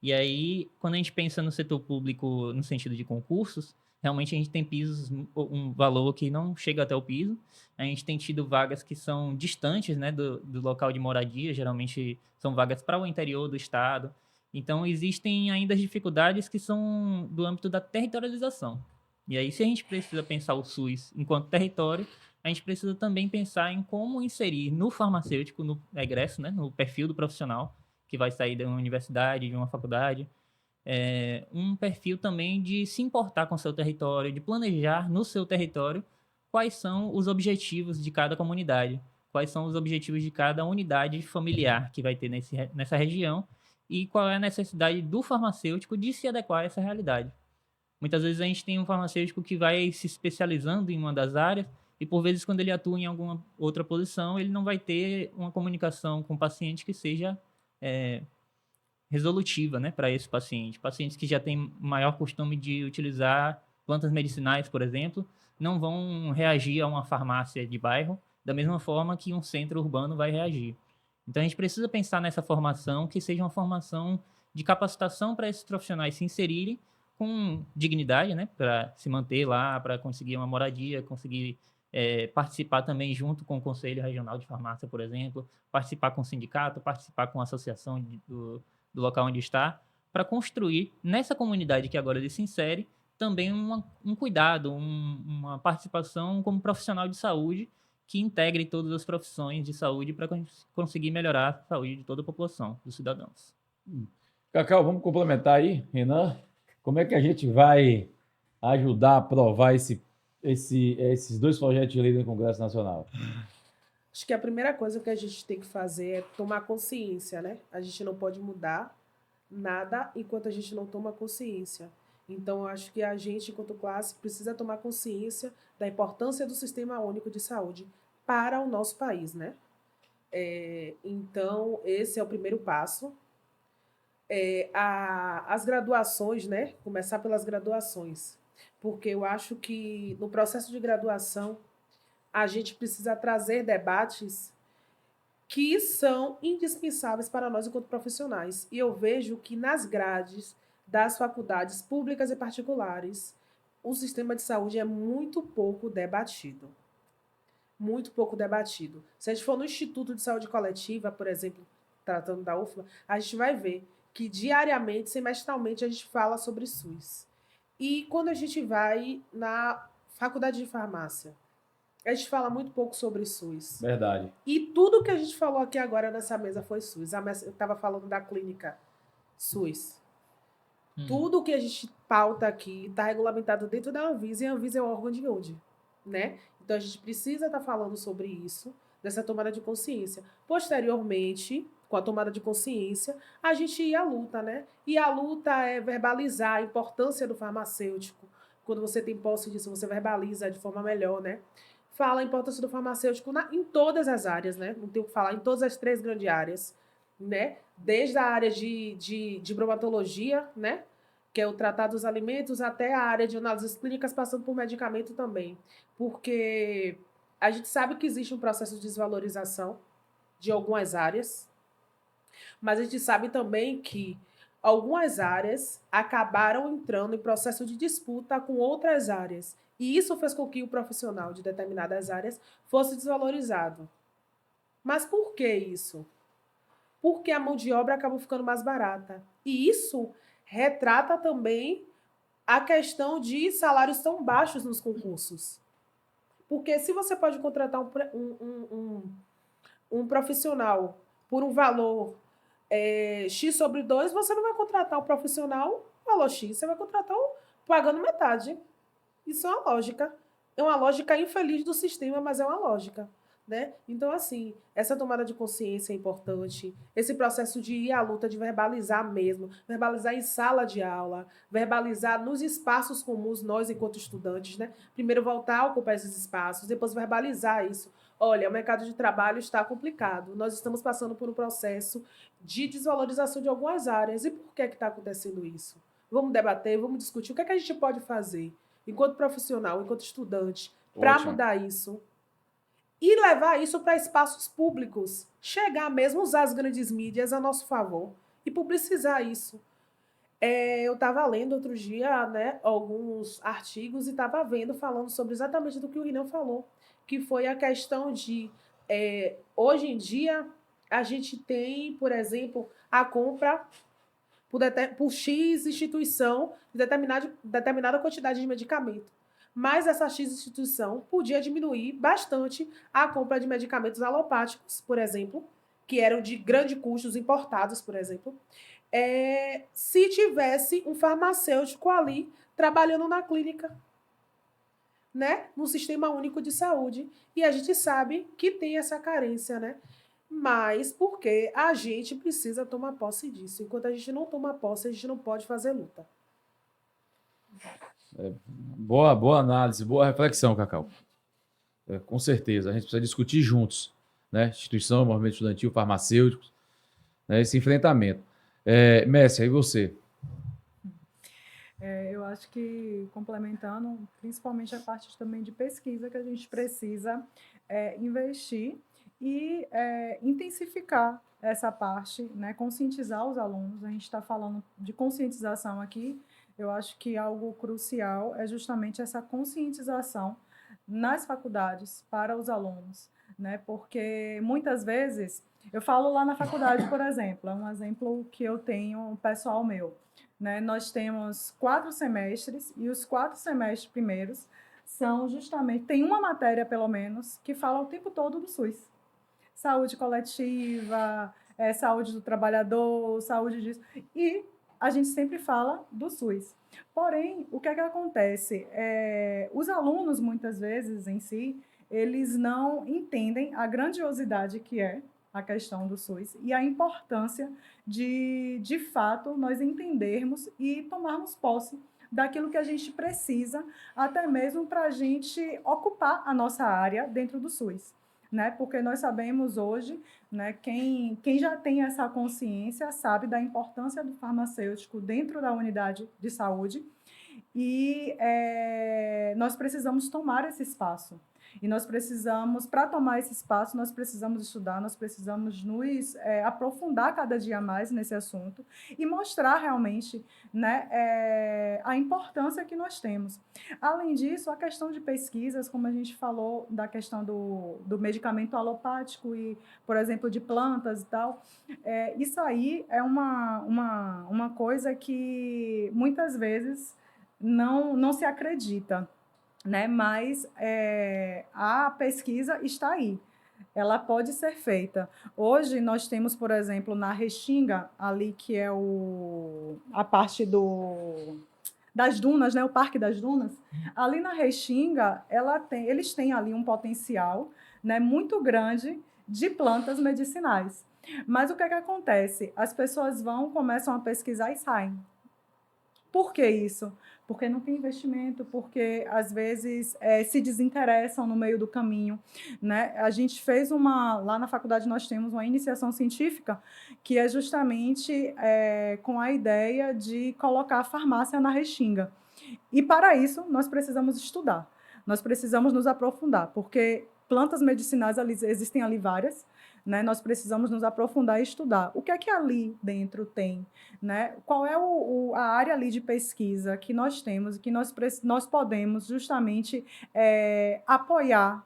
E aí, quando a gente pensa no setor público no sentido de concursos, realmente a gente tem pisos, um valor que não chega até o piso. A gente tem tido vagas que são distantes, né, do local de moradia, geralmente são vagas para o interior do estado. Então, existem ainda as dificuldades que são do âmbito da territorialização. E aí, se a gente precisa pensar o SUS enquanto território, a gente precisa também pensar em como inserir no farmacêutico, no egresso, né, no perfil do profissional que vai sair de uma universidade, de uma faculdade, um perfil também de se importar com o seu território, de planejar no seu território quais são os objetivos de cada comunidade, quais são os objetivos de cada unidade familiar que vai ter nessa região e qual é a necessidade do farmacêutico de se adequar a essa realidade. Muitas vezes a gente tem um farmacêutico que vai se especializando em uma das áreas e, por vezes, quando ele atua em alguma outra posição, ele não vai ter uma comunicação com o paciente que seja resolutiva, né, para esse paciente. Pacientes que já têm maior costume de utilizar plantas medicinais, por exemplo, não vão reagir a uma farmácia de bairro da mesma forma que um centro urbano vai reagir. Então a gente precisa pensar nessa formação que seja uma formação de capacitação para esses profissionais se inserirem com dignidade, né, para se manter lá, para conseguir uma moradia, conseguir participar também junto com o Conselho Regional de Farmácia, por exemplo, participar com o sindicato, participar com a associação do local onde está, para construir nessa comunidade que agora ele se insere também um cuidado, uma participação como profissional de saúde que integre todas as profissões de saúde para conseguir melhorar a saúde de toda a população, dos cidadãos. Cacau, vamos complementar aí, Renan? Como é que a gente vai ajudar a aprovar esses dois projetos de lei no Congresso Nacional? Acho que a primeira coisa que a gente tem que fazer é tomar consciência, né? A gente não pode mudar nada enquanto a gente não toma consciência. Então, eu acho que a gente, enquanto classe, precisa tomar consciência da importância do Sistema Único de Saúde para o nosso país, né? Então, esse é o primeiro passo. As graduações, né? Começar pelas graduações. Porque eu acho que no processo de graduação, a gente precisa trazer debates que são indispensáveis para nós enquanto profissionais. E eu vejo que nas grades das faculdades públicas e particulares, o sistema de saúde é muito pouco debatido. Muito pouco debatido. Se a gente for no Instituto de Saúde Coletiva, por exemplo, tratando da UFBA, a gente vai ver que diariamente, semestralmente, a gente fala sobre SUS. E quando a gente vai na faculdade de farmácia, a gente fala muito pouco sobre SUS. Verdade. E tudo que a gente falou aqui agora nessa mesa foi SUS. Eu estava falando da clínica SUS. Tudo que a gente pauta aqui está regulamentado dentro da Anvisa, e a Anvisa é o órgão de onde? Né? Então a gente precisa estar falando sobre isso, dessa tomada de consciência. Posteriormente, com a tomada de consciência, a gente ia à luta, né? E a luta é verbalizar a importância do farmacêutico. Quando você tem posse disso, você verbaliza de forma melhor, né? Fala a importância do farmacêutico em todas as áreas, né? Não tenho o que falar, em todas as 3 grandes áreas, né? Desde a área de bromatologia, né? Que é o tratar dos alimentos, até a área de análises clínicas, passando por medicamento também. Porque a gente sabe que existe um processo de desvalorização de algumas áreas, mas a gente sabe também que algumas áreas acabaram entrando em processo de disputa com outras áreas. E isso fez com que o profissional de determinadas áreas fosse desvalorizado. Mas por que isso? Porque a mão de obra acabou ficando mais barata. E isso retrata também a questão de salários tão baixos nos concursos. Porque se você pode contratar um profissional por um valor X sobre 2, você não vai contratar um profissional valor X, você vai contratar pagando metade. Isso é uma lógica. É uma lógica infeliz do sistema, mas é uma lógica. Né? Então, assim, essa tomada de consciência é importante, esse processo de ir à luta, de verbalizar mesmo, verbalizar em sala de aula, verbalizar nos espaços comuns, nós enquanto estudantes, né? Primeiro voltar a ocupar esses espaços, depois verbalizar isso. Olha, o mercado de trabalho está complicado, nós estamos passando por um processo de desvalorização de algumas áreas. E por que está acontecendo isso? Vamos debater, vamos discutir o que é que a gente pode fazer, enquanto profissional, enquanto estudante, para mudar isso. E levar isso para espaços públicos. Chegar mesmo, usar as grandes mídias a nosso favor e publicizar isso. Eu estava lendo outro dia, né, alguns artigos e estava vendo, falando sobre exatamente do que o Renan falou, que foi a questão de, hoje em dia, a gente tem, por exemplo, a compra por X instituição, de determinada quantidade de medicamento. Mas essa X instituição podia diminuir bastante a compra de medicamentos alopáticos, por exemplo, que eram de grande custo, importados, por exemplo, se tivesse um farmacêutico ali trabalhando na clínica, né? No Sistema Único de Saúde. E a gente sabe que tem essa carência, né? Mas porque a gente precisa tomar posse disso. Enquanto a gente não toma posse, a gente não pode fazer luta. Boa análise, boa reflexão, Cacau. Com certeza, a gente precisa discutir juntos, né? Instituição, movimento estudantil, farmacêuticos, né? Esse enfrentamento. Messi, aí você. Eu acho que, complementando, principalmente a parte também de pesquisa, que a gente precisa investir e intensificar essa parte, né? Conscientizar os alunos. A gente está falando de conscientização aqui. Eu acho que algo crucial é justamente essa conscientização nas faculdades para os alunos, né? Porque muitas vezes, eu falo lá na faculdade, por exemplo, é um exemplo que eu tenho pessoal meu, né? Nós temos 4 semestres e os 4 semestres primeiros são justamente, tem uma matéria pelo menos que fala o tempo todo do SUS. Saúde coletiva, saúde do trabalhador, saúde disso. E a gente sempre fala do SUS. Porém, o que é que acontece? Os alunos, muitas vezes, em si, eles não entendem a grandiosidade que é a questão do SUS e a importância de fato, nós entendermos e tomarmos posse daquilo que a gente precisa, até mesmo para a gente ocupar a nossa área dentro do SUS. Né? Porque nós sabemos hoje, né, quem já tem essa consciência sabe da importância do farmacêutico dentro da unidade de saúde e nós precisamos tomar esse espaço. E nós precisamos, para tomar esse espaço, nós precisamos estudar, nós precisamos nos aprofundar cada dia mais nesse assunto e mostrar realmente, né, a importância que nós temos. Além disso, a questão de pesquisas, como a gente falou da questão do medicamento alopático e, por exemplo, de plantas e tal, isso aí é uma coisa que muitas vezes não se acredita, né? Mas a pesquisa está aí, ela pode ser feita. Hoje nós temos, por exemplo, na Restinga, ali que é a parte das dunas, né? O Parque das Dunas, ali na Restinga, eles têm ali um potencial, né, muito grande de plantas medicinais. Mas o que é que acontece? As pessoas começam a pesquisar e saem. Por que isso? Porque não tem investimento, porque às vezes se desinteressam no meio do caminho, né? A gente fez lá na faculdade nós temos uma iniciação científica que é justamente com a ideia de colocar a farmácia na Restinga. E para isso nós precisamos estudar, nós precisamos nos aprofundar, porque plantas medicinais existem ali várias, né? Nós precisamos nos aprofundar e estudar. O que é que ali dentro tem? Né? Qual é a área ali de pesquisa que nós temos e que nós podemos justamente apoiar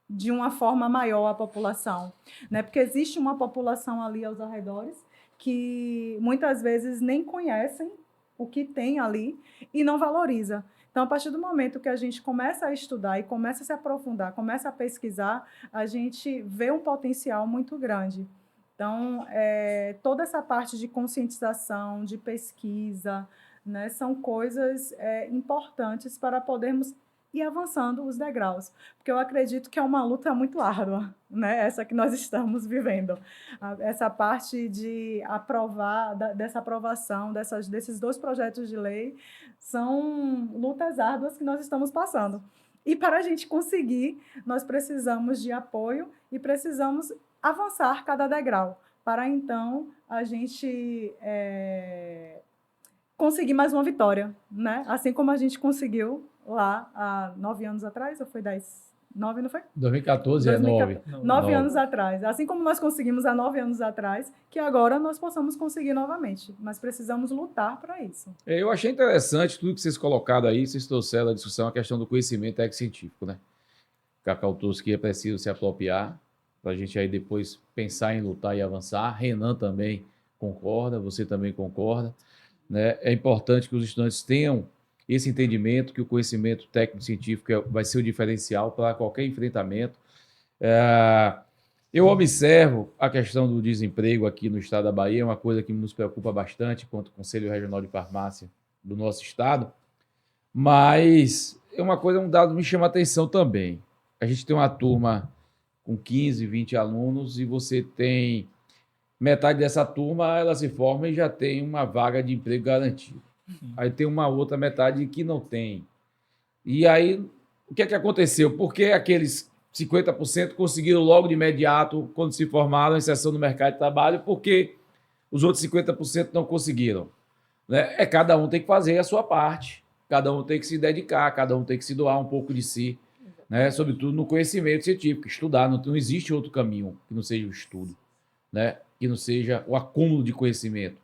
de uma forma maior a população? Né? Porque existe uma população ali aos arredores que muitas vezes nem conhecem o que tem ali e não valoriza. Então, a partir do momento que a gente começa a estudar e começa a se aprofundar, começa a pesquisar, a gente vê um potencial muito grande. Então, toda essa parte de conscientização, de pesquisa, né, são coisas importantes para podermos ir avançando os degraus. Porque eu acredito que é uma luta muito árdua, né, essa que nós estamos vivendo. Essa parte de dessa aprovação desses 2 projetos de lei, são lutas árduas que nós estamos passando. E para a gente conseguir, nós precisamos de apoio e precisamos avançar cada degrau, para então a gente conseguir mais uma vitória, né? Assim como a gente conseguiu lá há 9 anos atrás, ou foi 10? 9, não foi? 2014 é 9. 9 anos atrás. Assim como nós conseguimos há 9 anos atrás, que agora nós possamos conseguir novamente. Mas precisamos lutar para isso. Eu achei interessante tudo que vocês colocaram aí, vocês trouxeram a discussão, a questão do conhecimento técnico-científico, né? Cacau trouxe que é preciso se apropriar, para a gente aí depois pensar em lutar e avançar. Renan também concorda, você também concorda, né? É importante que os estudantes tenham esse entendimento que o conhecimento técnico-científico vai ser o diferencial para qualquer enfrentamento. Eu observo a questão do desemprego aqui no estado da Bahia, é uma coisa que nos preocupa bastante, quanto Conselho Regional de Farmácia do nosso estado, mas é uma coisa, um dado que me chama a atenção também. A gente tem uma turma com 15, 20 alunos e você tem metade dessa turma, ela se forma e já tem uma vaga de emprego garantida. Aí tem uma outra metade que não tem. E aí, o que é que aconteceu? Por que aqueles 50% conseguiram logo de imediato, quando se formaram, inserção no mercado de trabalho, porque os outros 50% não conseguiram? Né? Cada um tem que fazer a sua parte, cada um tem que se dedicar, cada um tem que se doar um pouco de si, né? Sobretudo no conhecimento científico, estudar, não existe outro caminho que não seja o estudo, né? Que não seja o acúmulo de conhecimento,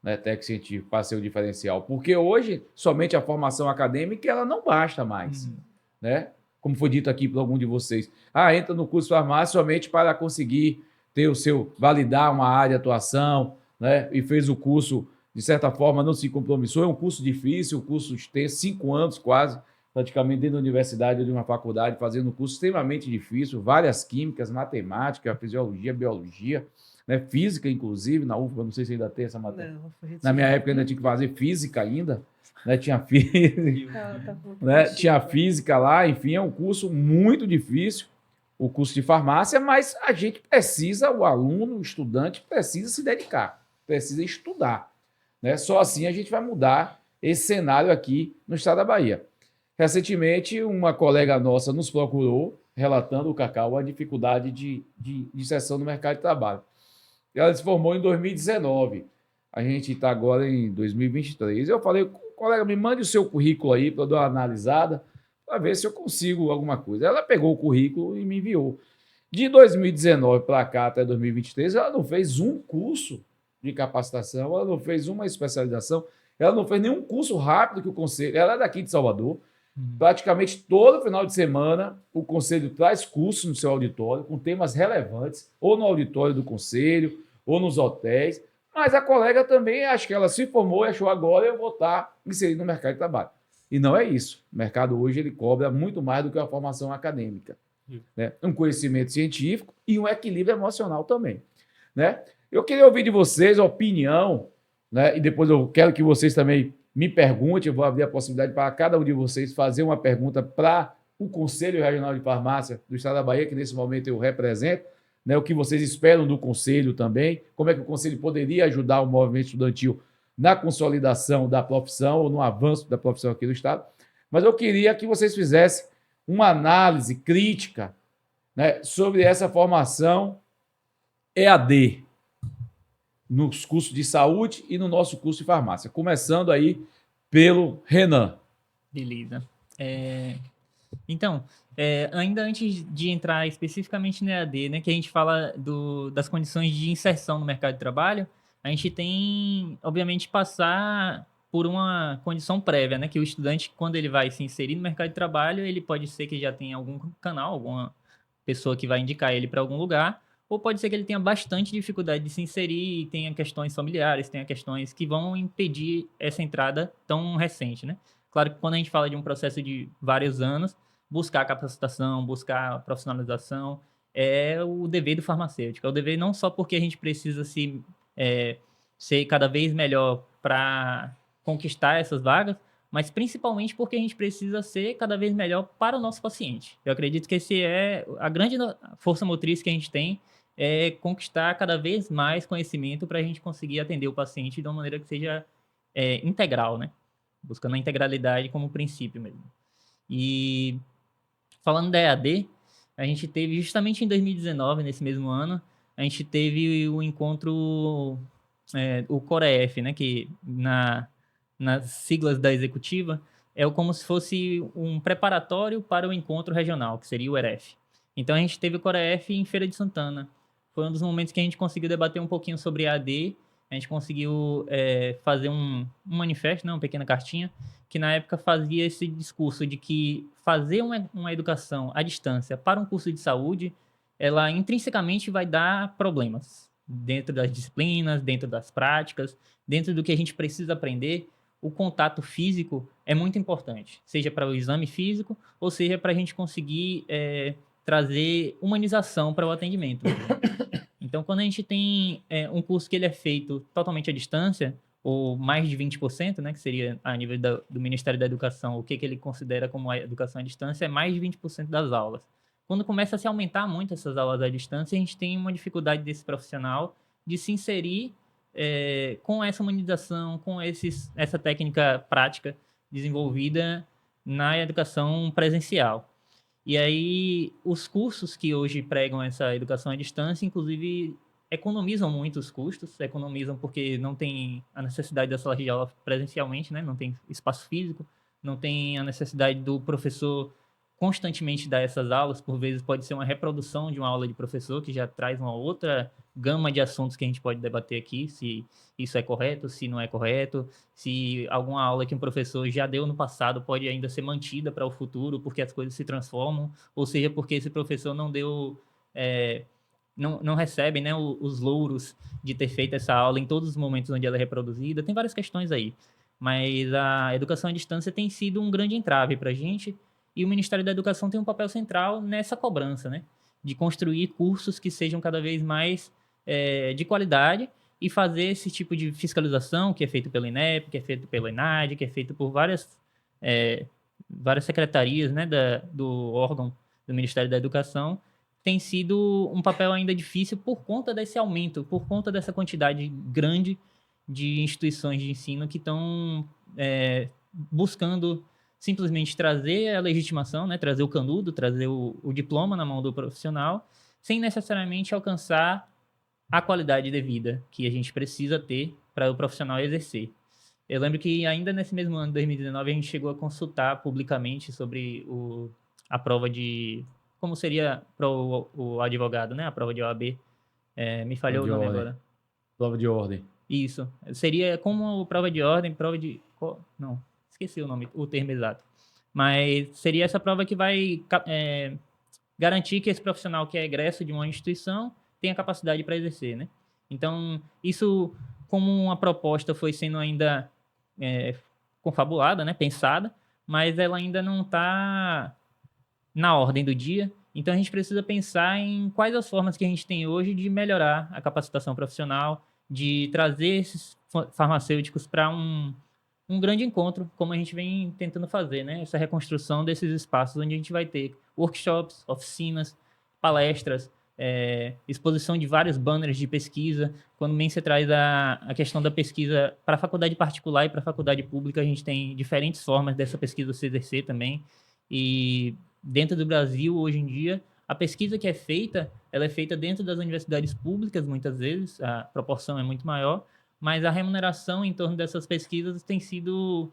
né, técnico-científico para ser o diferencial. Porque hoje, somente a formação acadêmica ela não basta mais, né? Como foi dito aqui por algum de vocês. Entra no curso de farmácia somente para conseguir ter validar uma área de atuação, né? E fez o curso, de certa forma, não se compromissou. É um curso difícil, um curso tem 5 anos quase, praticamente dentro da universidade ou de uma faculdade, fazendo um curso extremamente difícil, várias químicas, matemática, fisiologia, biologia, né? Física, inclusive, na UFBA, não sei se ainda tem essa matéria. Não, foi Na minha época ainda tinha que fazer física ainda, né? Tinha física, né? Tinha física lá, enfim, é um curso muito difícil, o curso de farmácia, mas a gente precisa, o aluno, o estudante, precisa se dedicar, precisa estudar, né? Só assim a gente vai mudar esse cenário aqui no estado da Bahia. Recentemente, uma colega nossa nos procurou, relatando, o Cacau, a dificuldade de inserção no mercado de trabalho. Ela se formou em 2019. A gente está agora em 2023. Eu falei, colega, me mande o seu currículo aí para eu dar uma analisada, para ver se eu consigo alguma coisa. Ela pegou o currículo e me enviou. De 2019 para cá até 2023, ela não fez um curso de capacitação, ela não fez uma especialização, ela não fez nenhum curso rápido que o Conselho... Ela é daqui de Salvador. Praticamente todo final de semana, o Conselho traz cursos no seu auditório com temas relevantes, ou no auditório do Conselho, ou nos hotéis. Mas a colega também, acho que ela se formou e achou agora eu vou estar inserido no mercado de trabalho. E não é isso. O mercado hoje ele cobra muito mais do que a formação acadêmica, né? Um conhecimento científico e um equilíbrio emocional também, né? Eu queria ouvir de vocês a opinião, né? E depois eu quero que vocês também me perguntem, eu vou abrir a possibilidade para cada um de vocês fazer uma pergunta para o Conselho Regional de Farmácia do Estado da Bahia, que nesse momento eu represento, né? O que vocês esperam do Conselho também, como é que o Conselho poderia ajudar o movimento estudantil na consolidação da profissão ou no avanço da profissão aqui no Estado. Mas eu queria que vocês fizessem uma análise crítica, né, sobre essa formação EAD nos cursos de saúde e no nosso curso de farmácia. Começando aí pelo Renan. Beleza. Então, ainda antes de entrar especificamente no EAD, né, que a gente fala das condições de inserção no mercado de trabalho, a gente tem, obviamente, passar por uma condição prévia, né, que o estudante, quando ele vai se inserir no mercado de trabalho, ele pode ser que já tenha algum canal, alguma pessoa que vai indicar ele para algum lugar, ou pode ser que ele tenha bastante dificuldade de se inserir, tenha questões familiares, tenha questões que vão impedir essa entrada tão recente, né? Claro que quando a gente fala de um processo de vários anos, buscar capacitação, buscar profissionalização é o dever do farmacêutico. É o dever não só porque a gente precisa ser cada vez melhor para conquistar essas vagas, mas principalmente porque a gente precisa ser cada vez melhor para o nosso paciente. Eu acredito que esse é a grande força motriz que a gente tem, é conquistar cada vez mais conhecimento para a gente conseguir atender o paciente de uma maneira que seja integral, né? Buscando a integralidade como princípio mesmo. E falando da EAD, a gente teve justamente em 2019, nesse mesmo ano, a gente teve o encontro, o COREF, né? Que nas siglas da executiva, é como se fosse um preparatório para o encontro regional, que seria o EREF. Então, a gente teve o COREF em Feira de Santana. Foi um dos momentos que a gente conseguiu debater um pouquinho sobre a AD, a gente conseguiu fazer um manifesto, né, uma pequena cartinha, que na época fazia esse discurso de que fazer uma educação à distância para um curso de saúde, ela intrinsecamente vai dar problemas. dentro das disciplinas, dentro das práticas, dentro do que a gente precisa aprender, o contato físico é muito importante, seja para o exame físico ou seja para a gente conseguir trazer humanização para o atendimento. Então, quando a gente tem um curso que ele é feito totalmente à distância, ou mais de 20%, né, que seria a nível do Ministério da Educação, o que ele considera como a educação à distância, é mais de 20% das aulas. Quando começa a se aumentar muito essas aulas à distância, a gente tem uma dificuldade desse profissional de se inserir com essa humanização, com essa técnica prática desenvolvida na educação presencial. E aí, os cursos que hoje pregam essa educação à distância, inclusive, economizam muito os custos, economizam porque não tem a necessidade da sala de aula presencialmente, né? Não tem espaço físico, não tem a necessidade do professor constantemente dar essas aulas, por vezes pode ser uma reprodução de uma aula de professor, que já traz uma outra gama de assuntos que a gente pode debater aqui, se isso é correto, se não é correto, se alguma aula que um professor já deu no passado pode ainda ser mantida para o futuro, porque as coisas se transformam, ou seja, porque esse professor não deu... não recebe, né, os louros de ter feito essa aula em todos os momentos onde ela é reproduzida. Tem várias questões aí. Mas a educação à distância tem sido um grande entrave para a gente, e o Ministério da Educação tem um papel central nessa cobrança, né? De construir cursos que sejam cada vez mais de qualidade e fazer esse tipo de fiscalização que é feito pela INEP, que é feito pela ENAD, que é feito por várias secretarias, né, do órgão do Ministério da Educação, tem sido um papel ainda difícil por conta desse aumento, por conta dessa quantidade grande de instituições de ensino que estão buscando simplesmente trazer a legitimação, né, trazer o canudo, trazer o diploma na mão do profissional, sem necessariamente alcançar a qualidade devida que a gente precisa ter para o profissional exercer. Eu lembro que ainda nesse mesmo ano, 2019, a gente chegou a consultar publicamente sobre a prova de... Como seria para o advogado, né? A prova de OAB. Me falhou o nome agora. Prova de ordem. Isso. Seria como prova de ordem, prova de... Não, esqueci o termo exato. Mas seria essa prova que vai garantir que esse profissional que é egresso de uma instituição tenha capacidade para exercer, né? Então, isso, como uma proposta foi sendo ainda confabulada, né? Pensada, mas ela ainda não está na ordem do dia. Então, a gente precisa pensar em quais as formas que a gente tem hoje de melhorar a capacitação profissional, de trazer esses farmacêuticos para um grande encontro, como a gente vem tentando fazer, né? Essa reconstrução desses espaços onde a gente vai ter workshops, oficinas, palestras, exposição de vários banners de pesquisa. Quando você traz a questão da pesquisa para a faculdade particular e para a faculdade pública, a gente tem diferentes formas dessa pesquisa se exercer também. E dentro do Brasil, hoje em dia, a pesquisa que é feita, ela é feita dentro das universidades públicas, muitas vezes, a proporção é muito maior, mas a remuneração em torno dessas pesquisas tem sido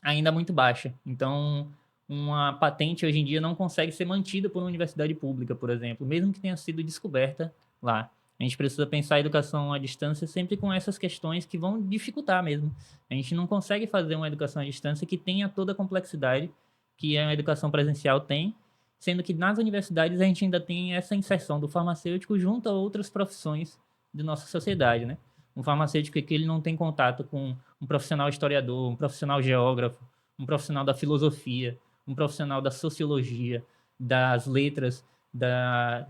ainda muito baixa. Então, uma patente hoje em dia não consegue ser mantida por uma universidade pública, por exemplo, mesmo que tenha sido descoberta lá. A gente precisa pensar a educação à distância sempre com essas questões que vão dificultar mesmo. A gente não consegue fazer uma educação à distância que tenha toda a complexidade que a educação presencial tem, sendo que nas universidades a gente ainda tem essa inserção do farmacêutico junto a outras profissões de nossa sociedade, né? Um farmacêutico que ele não tem contato com um profissional historiador, um profissional geógrafo, um profissional da filosofia, um profissional da sociologia, das letras,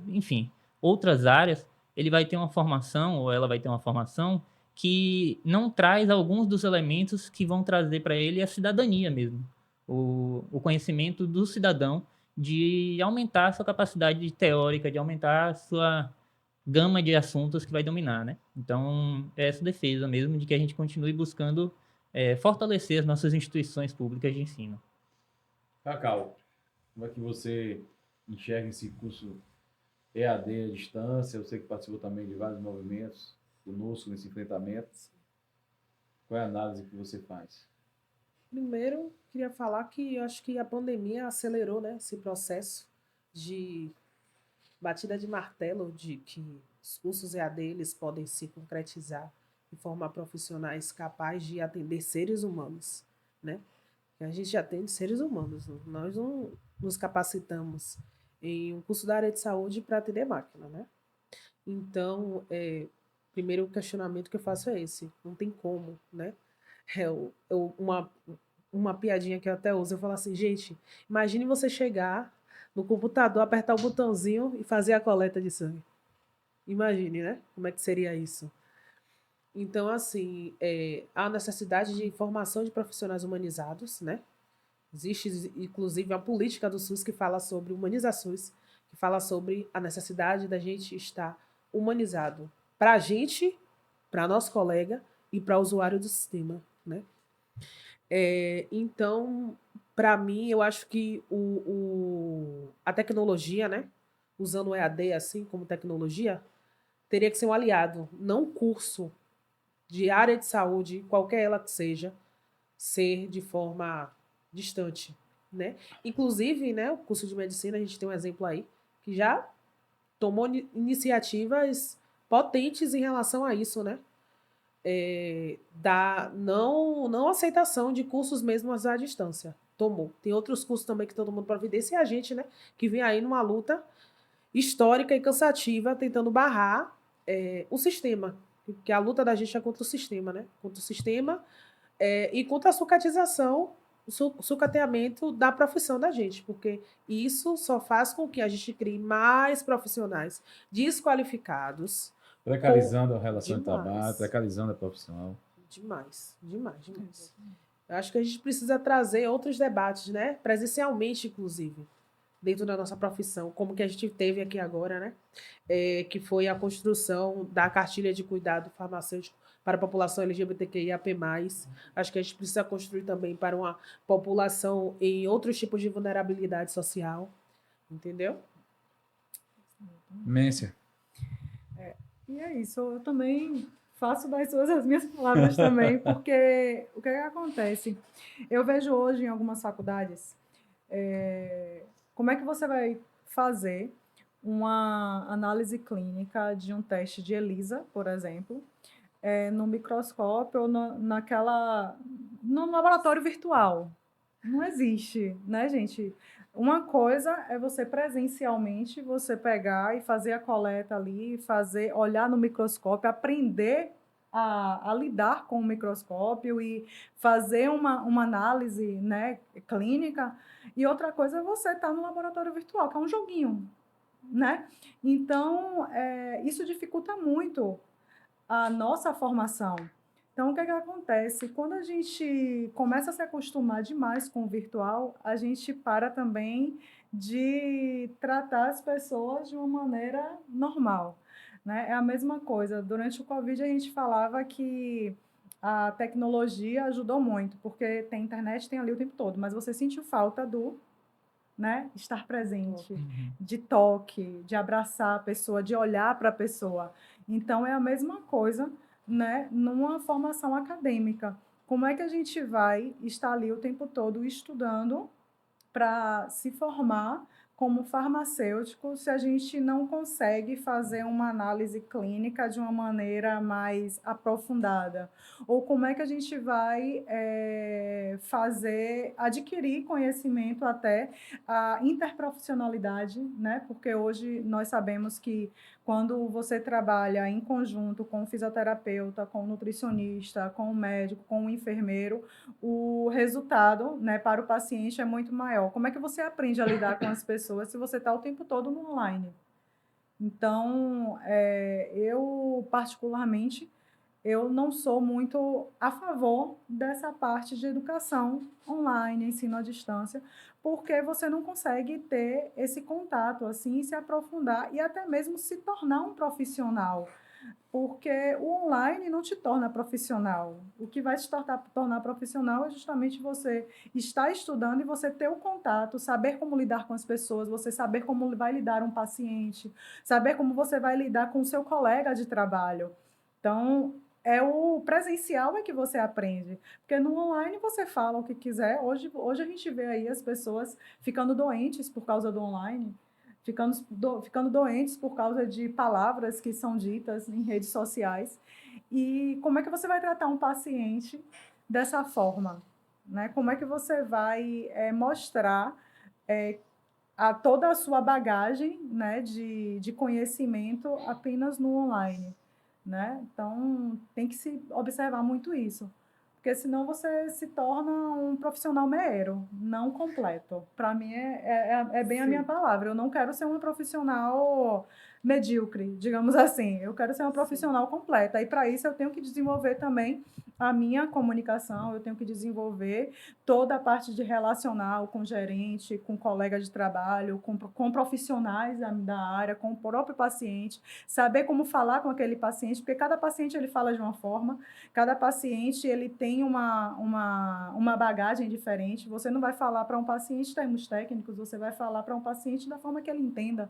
enfim, outras áreas, ele vai ter uma formação, ou ela vai ter uma formação, que não traz alguns dos elementos que vão trazer para ele a cidadania mesmo. O conhecimento do cidadão, de aumentar a sua capacidade teórica, de aumentar a sua gama de assuntos que vai dominar, né? Então, é essa defesa mesmo de que a gente continue buscando fortalecer as nossas instituições públicas de ensino. Cacau, como é que você enxerga esse curso EAD à distância? Eu sei que participou também de vários movimentos conosco nesse enfrentamento. Qual é a análise que você faz? Primeiro, queria falar que eu acho que a pandemia acelerou, né, esse processo de batida de martelo de que os cursos EAD eles podem se concretizar e formar profissionais capazes de atender seres humanos, né? A gente atende seres humanos, nós não nos capacitamos em um curso da área de saúde para atender máquina, né? Então, primeiro questionamento que eu faço é esse. Não tem como, né? Uma piadinha que eu até uso, eu falo assim, gente, imagine você chegar no computador, apertar o botãozinho e fazer a coleta de sangue. Imagine, né? Como é que seria isso? Então, assim, há necessidade de formação de profissionais humanizados, né? Existe, inclusive, a política do SUS que fala sobre humanizações, que fala sobre a necessidade da gente estar humanizado para a gente, para nosso colega e para o usuário do sistema, né? Então, para mim, eu acho que a tecnologia, né? Usando o EAD assim como tecnologia, teria que ser um aliado, não um curso de área de saúde, qualquer ela que seja, ser de forma distante, né? Inclusive, né, o curso de medicina, a gente tem um exemplo aí, que já tomou iniciativas potentes em relação a isso, né? Da não aceitação de cursos mesmo à distância. Tomou. Tem outros cursos também que todo mundo providencia e a gente, né, que vem aí numa luta histórica e cansativa tentando barrar o sistema. Porque a luta da gente é contra o sistema, né? Contra o sistema e contra a sucatização, o sucateamento da profissão da gente, porque isso só faz com que a gente crie mais profissionais desqualificados. Precarizando a relação de Demais. trabalho, precarizando a profissão. Demais, demais, demais. Eu acho que a gente precisa trazer outros debates, né? Presencialmente, inclusive, dentro da nossa profissão, como que a gente teve aqui agora, né? Que foi a construção da cartilha de cuidado farmacêutico para a população LGBTQIAP+. Acho que a gente precisa construir também para uma população em outros tipos de vulnerabilidade social, entendeu? Mência. E é isso, eu também faço das suas as minhas palavras também, porque o que acontece? Eu vejo hoje em algumas faculdades, como é que você vai fazer uma análise clínica de um teste de ELISA, por exemplo, no microscópio ou no laboratório virtual. Não existe, né, gente? Uma coisa é você presencialmente, você pegar e fazer a coleta ali, olhar no microscópio, aprender a lidar com o microscópio e fazer uma análise, né, clínica. E outra coisa é você estar no laboratório virtual, que é um joguinho, né? Então, isso dificulta muito a nossa formação. Então, o que acontece? Quando a gente começa a se acostumar demais com o virtual, a gente para também de tratar as pessoas de uma maneira normal, né? É a mesma coisa. Durante o Covid, a gente falava que a tecnologia ajudou muito, porque tem internet, tem ali o tempo todo, mas você sentiu falta do, né, estar presente, de toque, de abraçar a pessoa, de olhar para a pessoa. Então, é a mesma coisa, né, numa formação acadêmica. Como é que a gente vai estar ali o tempo todo estudando para se formar como farmacêutico se a gente não consegue fazer uma análise clínica de uma maneira mais aprofundada? Ou como é que a gente vai adquirir conhecimento até a interprofissionalidade, né? Porque hoje nós sabemos que quando você trabalha em conjunto com o fisioterapeuta, com o nutricionista, com o médico, com o enfermeiro, o resultado, né, para o paciente é muito maior. Como é que você aprende a lidar com as pessoas se você está o tempo todo no online? Então, eu particularmente, eu não sou muito a favor dessa parte de educação online, ensino à distância, porque você não consegue ter esse contato assim, se aprofundar e até mesmo se tornar um profissional. Porque o online não te torna profissional. O que vai te tornar profissional é justamente você estar estudando e você ter o contato, saber como lidar com as pessoas, você saber como vai lidar um paciente, saber como você vai lidar com o seu colega de trabalho. Então, é o presencial é que você aprende. Porque no online você fala o que quiser. Hoje a gente vê aí as pessoas ficando doentes por causa do online, ficando doentes por causa de palavras que são ditas em redes sociais. E como é que você vai tratar um paciente dessa forma? Né? Como é que você vai mostrar toda a sua bagagem, né, de conhecimento apenas no online? né? Então, tem que se observar muito isso. Porque senão você se torna um profissional meeiro, não completo. Para mim, é bem a minha Sim. palavra. Eu não quero ser uma profissional medíocre, digamos assim. Eu quero ser uma profissional completa. E para isso eu tenho que desenvolver também a minha comunicação, eu tenho que desenvolver toda a parte de relacional com gerente, com colega de trabalho, com profissionais da área, com o próprio paciente, saber como falar com aquele paciente, porque cada paciente ele fala de uma forma, cada paciente ele tem uma bagagem diferente. Você não vai falar para um paciente em termos técnicos, você vai falar para um paciente da forma que ele entenda.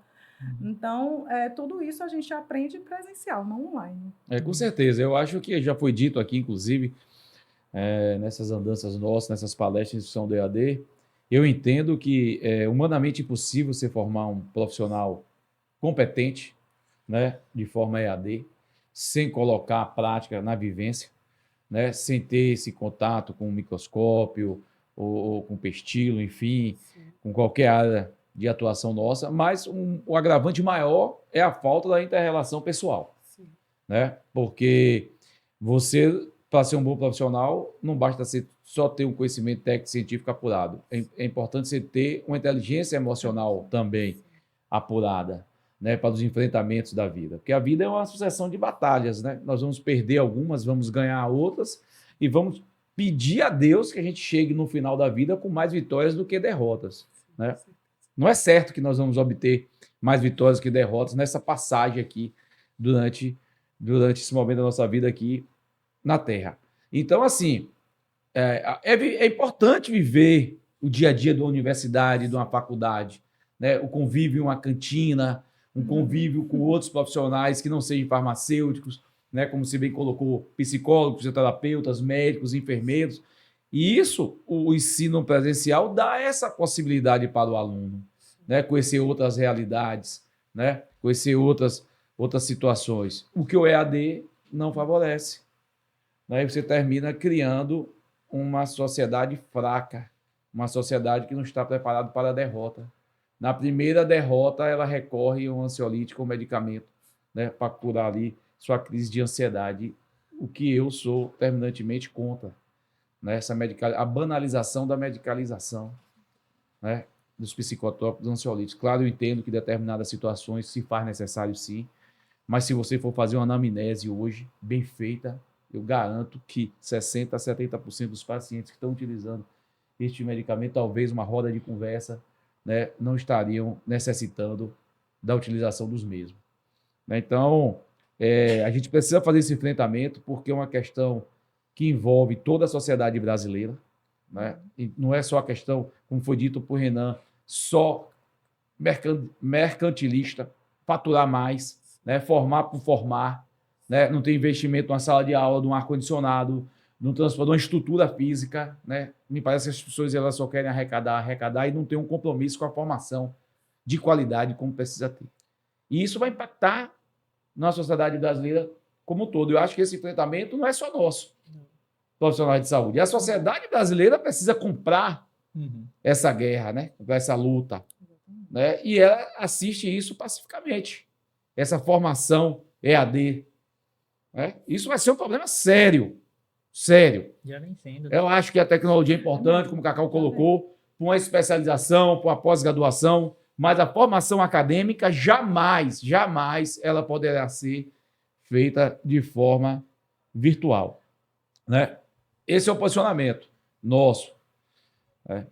Então, tudo isso a gente aprende presencial, não online. Com certeza. Eu acho que já foi dito aqui, inclusive, nessas andanças nossas, nessas palestras de instituição do EAD, eu entendo que é humanamente impossível você formar um profissional competente, né, de forma EAD, sem colocar a prática na vivência, né, sem ter esse contato com o microscópio ou com pestilo, enfim, Sim. com qualquer área de atuação nossa, mas o agravante maior é a falta da inter-relação pessoal, Sim. né? Porque você, para ser um bom profissional, não basta só ter um conhecimento técnico científico apurado. É importante você ter uma inteligência emocional também apurada, né, para os enfrentamentos da vida. Porque a vida é uma sucessão de batalhas, né? Nós vamos perder algumas, vamos ganhar outras e vamos pedir a Deus que a gente chegue no final da vida com mais vitórias do que derrotas, né? Não é certo que nós vamos obter mais vitórias que derrotas nessa passagem aqui durante esse momento da nossa vida aqui na Terra. Então, assim, é importante viver o dia a dia de uma universidade, de uma faculdade, né? O convívio em uma cantina, um convívio com outros profissionais que não sejam farmacêuticos, né? Como você bem colocou, psicólogos, fisioterapeutas, médicos, enfermeiros. E isso, o ensino presencial dá essa possibilidade para o aluno, né? Conhecer outras realidades, né? Conhecer outras situações. O que o EAD não favorece. Né? E você termina criando uma sociedade fraca, uma sociedade que não está preparada para a derrota. Na primeira derrota, ela recorre a um ansiolítico, um medicamento, né, para curar ali sua crise de ansiedade, o que eu sou terminantemente contra. Né, a banalização da medicalização, né, dos psicotrópicos, dos ansiolíticos. Claro, eu entendo que em determinadas situações se faz necessário sim, mas se você for fazer uma anamnese hoje, bem feita, eu garanto que 60% a 70% dos pacientes que estão utilizando este medicamento, talvez uma roda de conversa, né, não estariam necessitando da utilização dos mesmos. Né? Então, a gente precisa fazer esse enfrentamento porque é uma questão que envolve toda a sociedade brasileira. Né? E não é só a questão, como foi dito por Renan, só mercantilista, faturar mais, né? Formar por formar, né? Não ter investimento numa sala de aula, num ar-condicionado, num transporte, numa estrutura física. Né? Me parece que as pessoas elas só querem arrecadar e não tem um compromisso com a formação de qualidade como precisa ter. E isso vai impactar na sociedade brasileira como um todo. Eu acho que esse enfrentamento não é só nosso, profissionais de saúde. A sociedade brasileira precisa comprar essa guerra, né? Essa luta. Né? E ela assiste isso pacificamente. Essa formação EAD. Né? Isso vai ser um problema sério. Sério. Já vem sendo. Eu acho que a tecnologia é importante, como o Cacau colocou, para uma especialização, para uma pós-graduação, mas a formação acadêmica jamais ela poderá ser feita de forma virtual. Né? Esse é o posicionamento nosso. Né?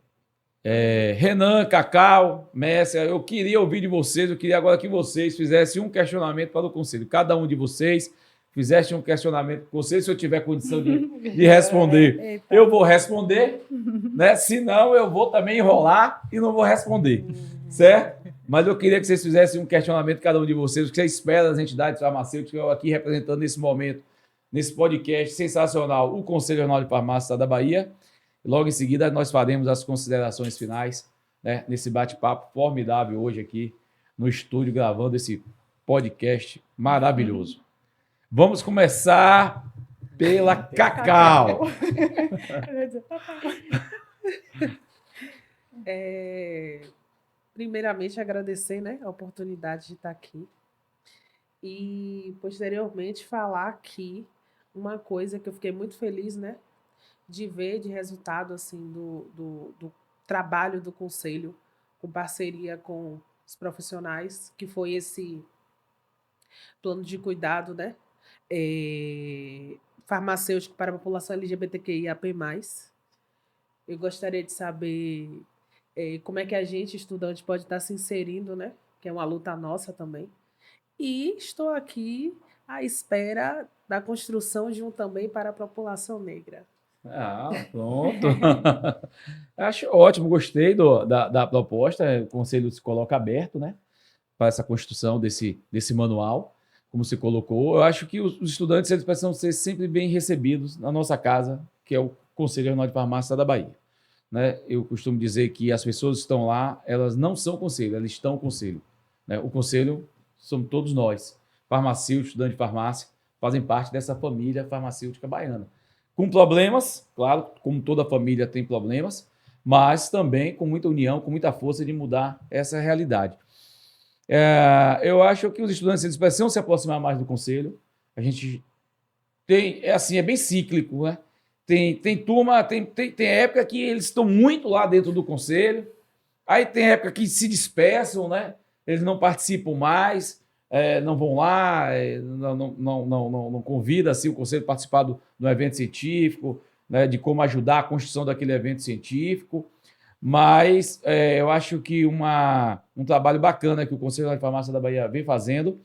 Renan, Cacau, Messia, eu queria ouvir de vocês, eu queria agora que vocês fizessem um questionamento para o conselho. Cada um de vocês fizesse um questionamento para vocês, se eu tiver condição de responder, eu vou responder, né? Senão eu vou também enrolar e não vou responder, certo? Mas eu queria que vocês fizessem um questionamento, cada um de vocês, o que você espera das entidades farmacêuticas, eu aqui representando nesse momento, nesse podcast sensacional, o Conselho Regional de Farmácia da Bahia. Logo em seguida, nós faremos as considerações finais, né, nesse bate-papo formidável hoje aqui no estúdio, gravando esse podcast maravilhoso. Vamos começar pela Cacau. Primeiramente, agradecer, né, a oportunidade de estar aqui. e posteriormente falar aqui uma coisa que eu fiquei muito feliz, né, de ver de resultado assim do trabalho do conselho com parceria com os profissionais, que foi esse plano de cuidado, né, farmacêutico para a população LGBTQIAP+. Eu gostaria de saber como é que a gente, estudante, pode estar se inserindo, né, que é uma luta nossa também. E estou aqui à espera da construção de um também para a população negra. Ah, pronto. Acho ótimo, gostei da proposta. O conselho se coloca aberto, né, para essa construção desse manual, como se colocou. Eu acho que os estudantes eles precisam ser sempre bem recebidos na nossa casa, que é o Conselho Regional de Farmácia da Bahia. Né? Eu costumo dizer que as pessoas que estão lá, elas não são conselho, elas estão conselho. Né? O conselho somos todos nós, farmacêuticos, estudantes de farmácia, fazem parte dessa família farmacêutica baiana. Com problemas, claro, como toda família tem problemas, mas também com muita união, com muita força de mudar essa realidade. Eu acho que os estudantes eles precisam se aproximar mais do conselho. A gente tem, é bem cíclico, né? Tem turma, tem época que eles estão muito lá dentro do conselho, aí tem época que se dispersam, né? Eles não participam mais, não vão lá, não convida assim, o conselho a participar do evento científico, né? De como ajudar a construção daquele evento científico. Mas eu acho que um trabalho bacana que o Conselho de Farmácia da Bahia vem fazendo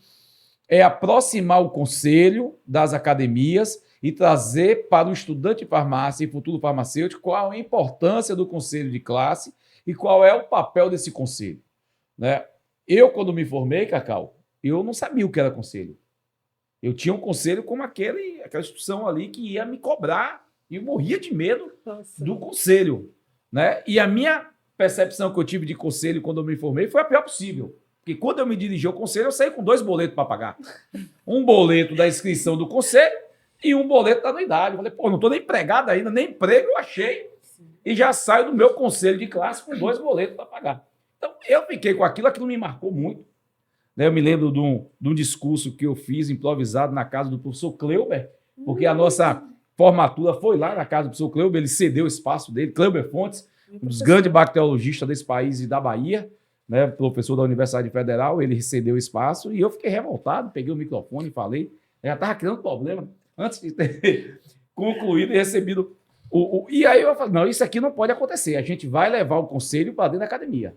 é aproximar o conselho das academias e trazer para o estudante de farmácia e futuro farmacêutico qual a importância do conselho de classe e qual é o papel desse conselho. Né? Eu, quando me formei, Cacau, eu não sabia o que era conselho. Eu tinha um conselho como aquela instituição ali que ia me cobrar e eu morria de medo do conselho. Né? E a minha percepção que eu tive de conselho quando eu me formei foi a pior possível. Porque quando eu me dirigi ao conselho, eu saí com 2 boletos para pagar. Um boleto da inscrição do conselho e um boleto da anuidade. Eu falei, pô, não estou nem empregado ainda, nem emprego eu achei. E já saio do meu conselho de classe com 2 boletos para pagar. Então, eu fiquei com aquilo me marcou muito. Eu me lembro de um discurso que eu fiz improvisado na casa do professor Cleuber, porque a nossa formatura foi lá na casa do professor Cleuber, ele cedeu o espaço dele, Cleuber Fontes, um dos grandes bacteriologistas desse país e da Bahia, né, professor da Universidade Federal, ele cedeu o espaço e eu fiquei revoltado, peguei o microfone e falei, já estava criando problema antes de ter concluído e recebido. E aí eu falei, não, isso aqui não pode acontecer, a gente vai levar o conselho para dentro da academia.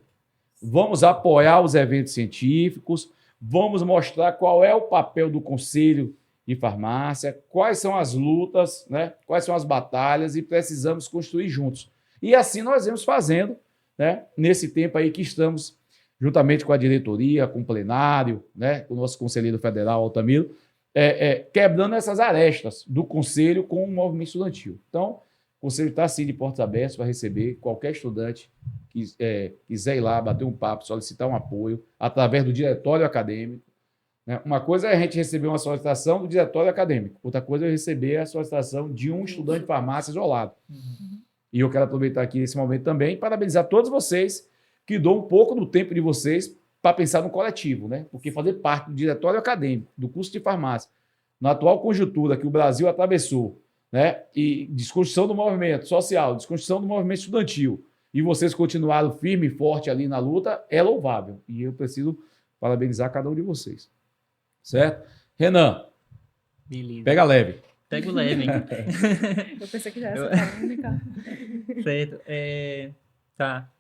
Vamos apoiar os eventos científicos, vamos mostrar qual é o papel do conselho de farmácia, quais são as lutas, né, quais são as batalhas e precisamos construir juntos. E assim nós vamos fazendo, né, nesse tempo aí que estamos, juntamente com a diretoria, com o plenário, né, com o nosso conselheiro federal, Altamiro, quebrando essas arestas do conselho com o movimento estudantil. Então, o conselho está, sim, de portas abertas para receber qualquer estudante que quiser ir lá, bater um papo, solicitar um apoio, através do diretório acadêmico. Né? Uma coisa é a gente receber uma solicitação do diretório acadêmico, outra coisa é receber a solicitação de um estudante de farmácia isolado. E eu quero aproveitar aqui esse momento também e parabenizar todos vocês que dão um pouco do tempo de vocês para pensar no coletivo, né? Porque fazer parte do diretório acadêmico, do curso de farmácia, na atual conjuntura que o Brasil atravessou, né? E desconstrução do movimento social, desconstrução do movimento estudantil, e vocês continuaram firme e forte ali na luta, é louvável. E eu preciso parabenizar cada um de vocês. Certo? Renan, Beleza. pega leve. Pega o leve, hein? Eu pensei que já era essa única. Certo. Tá.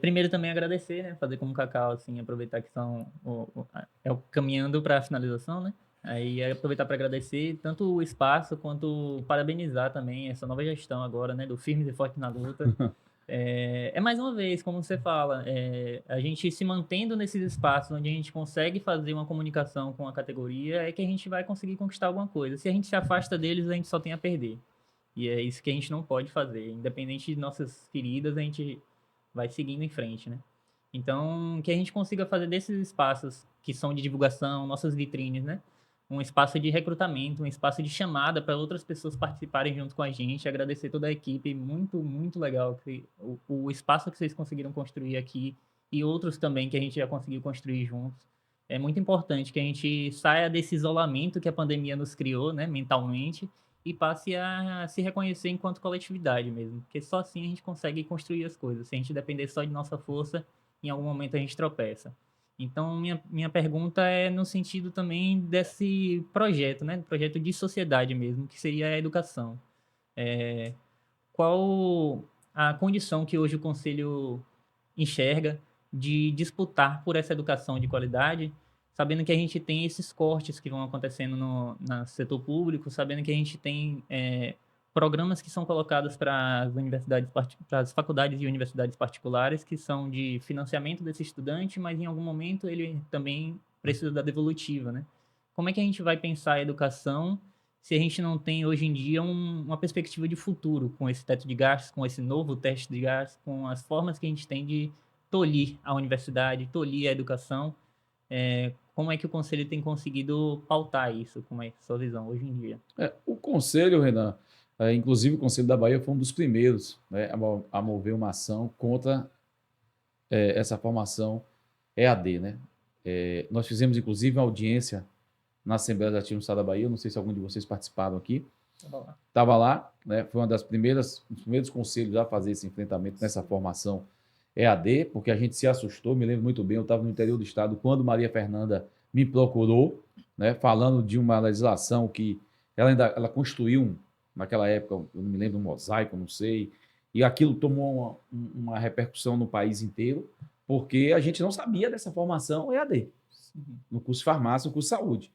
Primeiro também agradecer, né? Fazer como Cacau, assim, aproveitar que são caminhando para a finalização, né? Aí aproveitar para agradecer tanto o espaço quanto parabenizar também essa nova gestão agora, né? Do Firmes e Fortes na Luta. Mais uma vez, como você fala, a gente se mantendo nesses espaços onde a gente consegue fazer uma comunicação com a categoria é que a gente vai conseguir conquistar alguma coisa. Se a gente se afasta deles, a gente só tem a perder. E é isso que a gente não pode fazer. Independente de nossas feridas, a gente vai seguindo em frente, né? Então, que a gente consiga fazer desses espaços que são de divulgação, nossas vitrines, né? Um espaço de recrutamento, um espaço de chamada para outras pessoas participarem junto com a gente. Agradecer toda a equipe, muito, muito legal o espaço que vocês conseguiram construir aqui e outros também que a gente já conseguiu construir juntos. é muito importante que a gente saia desse isolamento que a pandemia nos criou, né, mentalmente, e passe a se reconhecer enquanto coletividade mesmo, porque só assim a gente consegue construir as coisas. Se a gente depender só de nossa força, em algum momento a gente tropeça. Então, minha pergunta é no sentido também desse projeto, né, projeto de sociedade mesmo, que seria a educação. Qual a condição que hoje o Conselho enxerga de disputar por essa educação de qualidade, sabendo que a gente tem esses cortes que vão acontecendo no setor público, sabendo que a gente tem programas que são colocados para as universidades, para as faculdades e universidades particulares, que são de financiamento desse estudante, mas em algum momento ele também precisa da devolutiva, né? Como é que a gente vai pensar a educação se a gente não tem hoje em dia uma perspectiva de futuro com esse teto de gastos, com esse novo teste de gastos, com as formas que a gente tem de tolir a universidade, tolir a educação? Como é que o Conselho tem conseguido pautar isso? Como é a sua visão hoje em dia? O Conselho, Renan, inclusive o Conselho da Bahia foi um dos primeiros, né, a mover uma ação contra essa formação EAD, né? Nós fizemos, inclusive, uma audiência na Assembleia Legislativa do Estado da Bahia, não sei se algum de vocês participaram aqui, estava lá, né? Foi dos primeiros conselhos a fazer esse enfrentamento nessa formação EAD, porque a gente se assustou, me lembro muito bem, eu estava no interior do estado quando Maria Fernanda me procurou, né, falando de uma legislação que ela construiu, naquela época, eu não me lembro, um mosaico, não sei, e aquilo tomou uma repercussão no país inteiro, porque a gente não sabia dessa formação EAD, no curso de farmácia, no curso de saúde.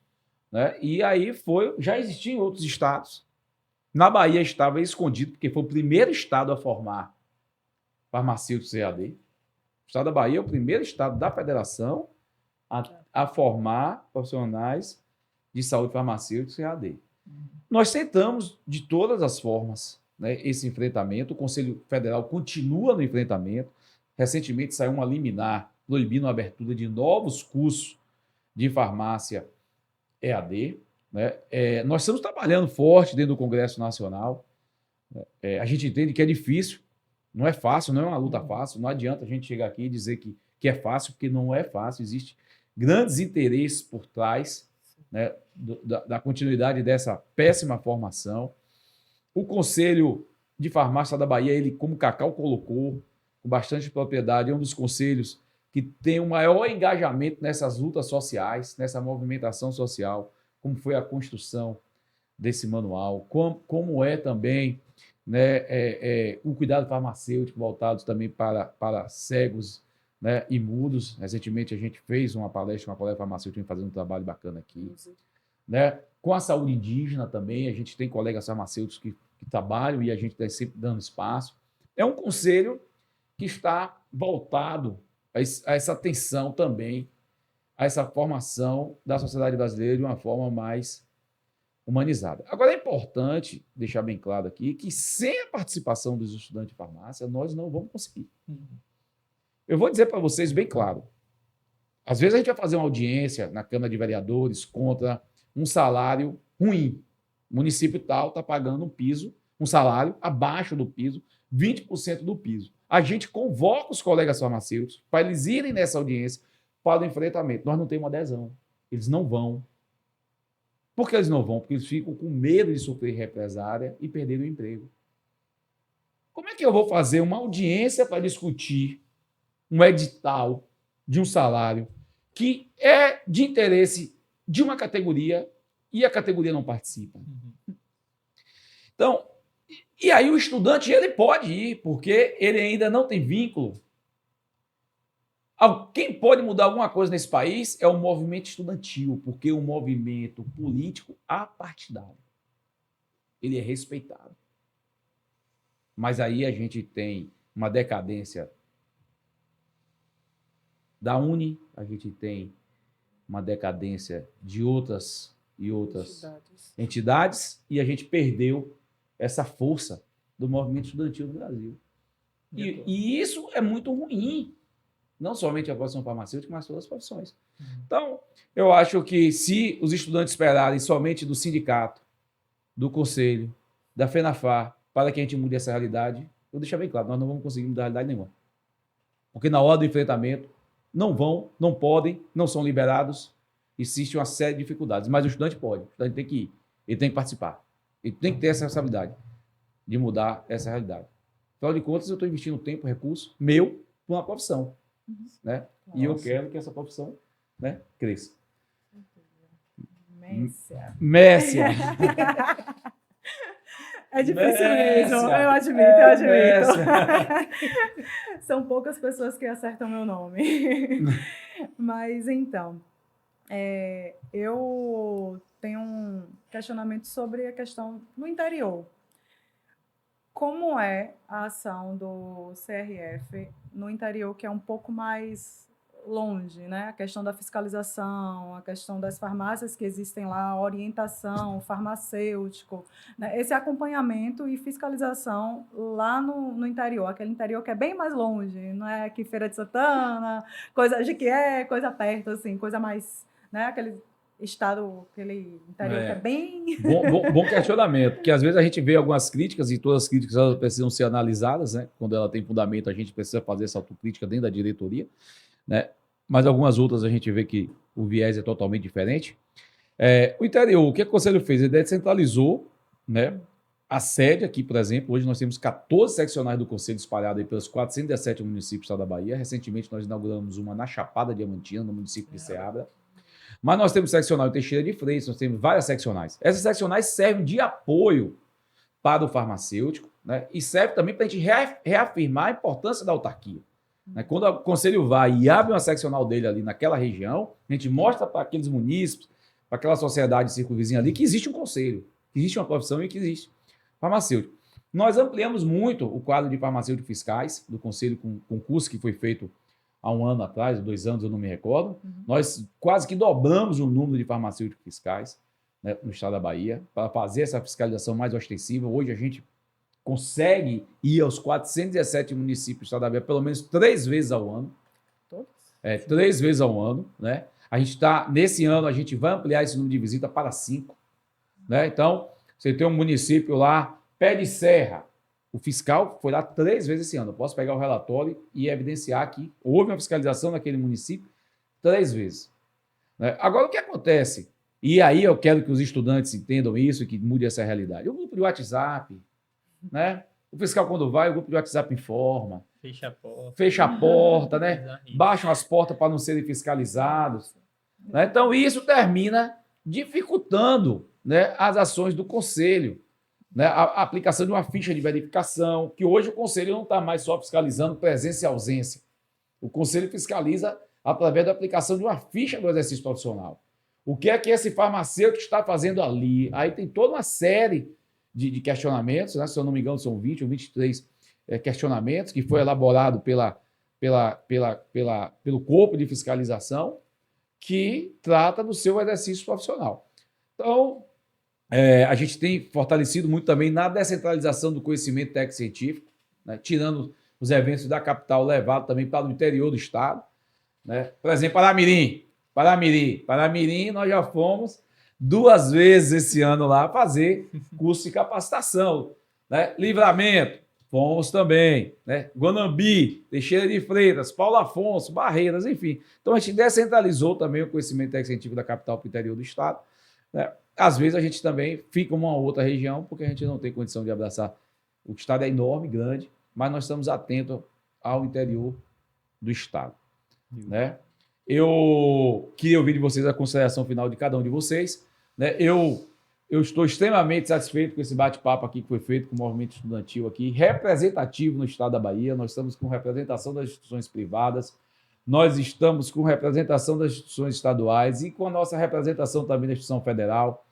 Né? E aí já existia em outros estados. Na Bahia estava escondido, porque foi o primeiro estado a formar farmacêuticos EAD. O estado da Bahia é o primeiro estado da federação a formar profissionais de saúde farmacêuticos EAD. Nós tentamos, de todas as formas, né, esse enfrentamento. O Conselho Federal continua no enfrentamento. Recentemente saiu uma liminar proibindo a abertura de novos cursos de farmácia EAD. Né? Nós estamos trabalhando forte dentro do Congresso Nacional. A gente entende que é difícil, não é fácil, não é uma luta fácil. Não adianta a gente chegar aqui e dizer que é fácil, porque não é fácil. Existem grandes interesses por trás, né, da continuidade dessa péssima formação. O Conselho de Farmácia da Bahia, ele, como o Cacau colocou, com bastante propriedade, é um dos conselhos que tem o maior engajamento nessas lutas sociais, nessa movimentação social, como foi a construção desse manual, como é também, né, o cuidado farmacêutico voltado também para cegos, né, e mudos. Recentemente a gente fez uma palestra com a colega farmacêutica fazendo um trabalho bacana aqui. Né? Com a saúde indígena também, a gente tem colegas farmacêuticos que trabalham e a gente está sempre dando espaço. É um conselho que está voltado a essa atenção também, a essa formação da sociedade brasileira de uma forma mais humanizada. Agora, é importante deixar bem claro aqui que sem a participação dos estudantes de farmácia, nós não vamos conseguir. Eu vou dizer para vocês bem claro. Às vezes a gente vai fazer uma audiência na Câmara de Vereadores contra um salário ruim. O município tal está pagando um salário abaixo do piso, 20% do piso. A gente convoca os colegas farmacêuticos para eles irem nessa audiência para o enfrentamento. Nós não temos adesão. Eles não vão. Por que eles não vão? Porque eles ficam com medo de sofrer represália e perder o emprego. Como é que eu vou fazer uma audiência para discutir um edital de um salário que é de interesse de uma categoria e a categoria não participa? Então, e aí o estudante ele pode ir, porque ele ainda não tem vínculo. Quem pode mudar alguma coisa nesse país é o movimento estudantil, porque o movimento político apartidário, ele é respeitado. Mas aí a gente tem uma decadência da Uni, a gente tem uma decadência de outras entidades e a gente perdeu essa força do movimento estudantil no Brasil. E isso é muito ruim, não somente a profissão farmacêutica, mas todas as profissões. Então, eu acho que se os estudantes esperarem somente do sindicato, do conselho, da FENAFAR, para que a gente mude essa realidade, eu deixo bem claro, nós não vamos conseguir mudar a realidade nenhuma. Porque na hora do enfrentamento, não vão, não podem, não são liberados. Existe uma série de dificuldades, mas o estudante pode, o estudante tem que ir, ele tem que participar, ele tem que ter essa responsabilidade de mudar essa realidade. Afinal de contas, eu estou investindo tempo, recurso meu para uma profissão, né? E eu quero que essa profissão, né, cresça. Messia. É difícil Messia. mesmo, eu admito. Messia. São poucas pessoas que acertam meu nome. Mas então, eu tenho um questionamento sobre a questão no interior. Como é a ação do CRF no interior, que é um pouco mais longe, né? A questão da fiscalização, a questão das farmácias que existem lá, a orientação, farmacêutico, né? Esse acompanhamento e fiscalização lá no interior, aquele interior que é bem mais longe, não é aqui Feira de Santana, coisa de que é coisa perto, assim, coisa mais, né? Aquele estado, aquele interior que é bem... Bom questionamento, porque às vezes a gente vê algumas críticas e todas as críticas elas precisam ser analisadas, né? Quando ela tem fundamento, a gente precisa fazer essa autocrítica dentro da diretoria, né? Mas algumas outras a gente vê que o viés é totalmente diferente. O interior, o que o Conselho fez? Ele descentralizou, né, a sede aqui, por exemplo. Hoje nós temos 14 seccionais do Conselho espalhados aí pelos 417 municípios do estado da Bahia. Recentemente nós inauguramos uma na Chapada Diamantina, no município de Ceabra. Mas nós temos seccional em Teixeira de Freitas, nós temos várias seccionais. Essas seccionais servem de apoio para o farmacêutico, né, e serve também para a gente reafirmar a importância da autarquia. Quando o Conselho vai e abre uma seccional dele ali naquela região, a gente mostra para aqueles munícipes, para aquela sociedade circunvizinha ali, que existe um conselho, que existe uma profissão e que existe farmacêutico. Nós ampliamos muito o quadro de farmacêuticos fiscais do Conselho com um concurso que foi feito há 1 ano atrás, 2 anos, eu não me recordo. Nós quase que dobramos o número de farmacêuticos fiscais, né, no estado da Bahia, para fazer essa fiscalização mais ostensiva. Hoje a gente consegue ir aos 417 municípios do estado da Bahia pelo menos 3 vezes ao ano. Todos? 3 vezes ao ano, né? Nesse ano, a gente vai ampliar esse número de visita para 5. Né? Então, você tem um município lá, Pé de Serra. O fiscal foi lá 3 vezes esse ano. Eu posso pegar o relatório e evidenciar que houve uma fiscalização naquele município 3 vezes. Né? Agora, o que acontece? E aí eu quero que os estudantes entendam isso e que mude essa realidade. O grupo de WhatsApp, né? O fiscal, quando vai, o grupo de WhatsApp informa. Fecha a porta, né? Baixam as portas para não serem fiscalizados. Né? Então, isso termina dificultando, né, as ações do Conselho. Né? A aplicação de uma ficha de verificação, que hoje o Conselho não está mais só fiscalizando presença e ausência. O Conselho fiscaliza através da aplicação de uma ficha do exercício profissional. O que é que esse farmacêutico está fazendo ali? Aí tem toda uma série de questionamentos, né? Se eu não me engano, são 20 ou 23 questionamentos que foi elaborado pelo corpo de fiscalização que trata do seu exercício profissional. Então, a gente tem fortalecido muito também na descentralização do conhecimento técnico-científico, né? Tirando os eventos da capital, levado também para o interior do estado. Né? Por exemplo, Paramirim, nós já fomos 2 vezes esse ano lá fazer curso de capacitação. Né? Livramento, fomos também. Né? Guanambi, Teixeira de Freitas, Paulo Afonso, Barreiras, enfim. Então a gente descentralizou também o conhecimento técnico-científico da capital para o interior do estado. Né? Às vezes a gente também fica em uma outra região, porque a gente não tem condição de abraçar. O estado é enorme, grande, mas nós estamos atentos ao interior do estado. Né? Eu queria ouvir de vocês a consideração final de cada um de vocês. Né? Eu estou extremamente satisfeito com esse bate-papo aqui que foi feito com o movimento estudantil aqui, representativo no estado da Bahia. Nós estamos com representação das instituições privadas, nós estamos com representação das instituições estaduais e com a nossa representação também da instituição federal.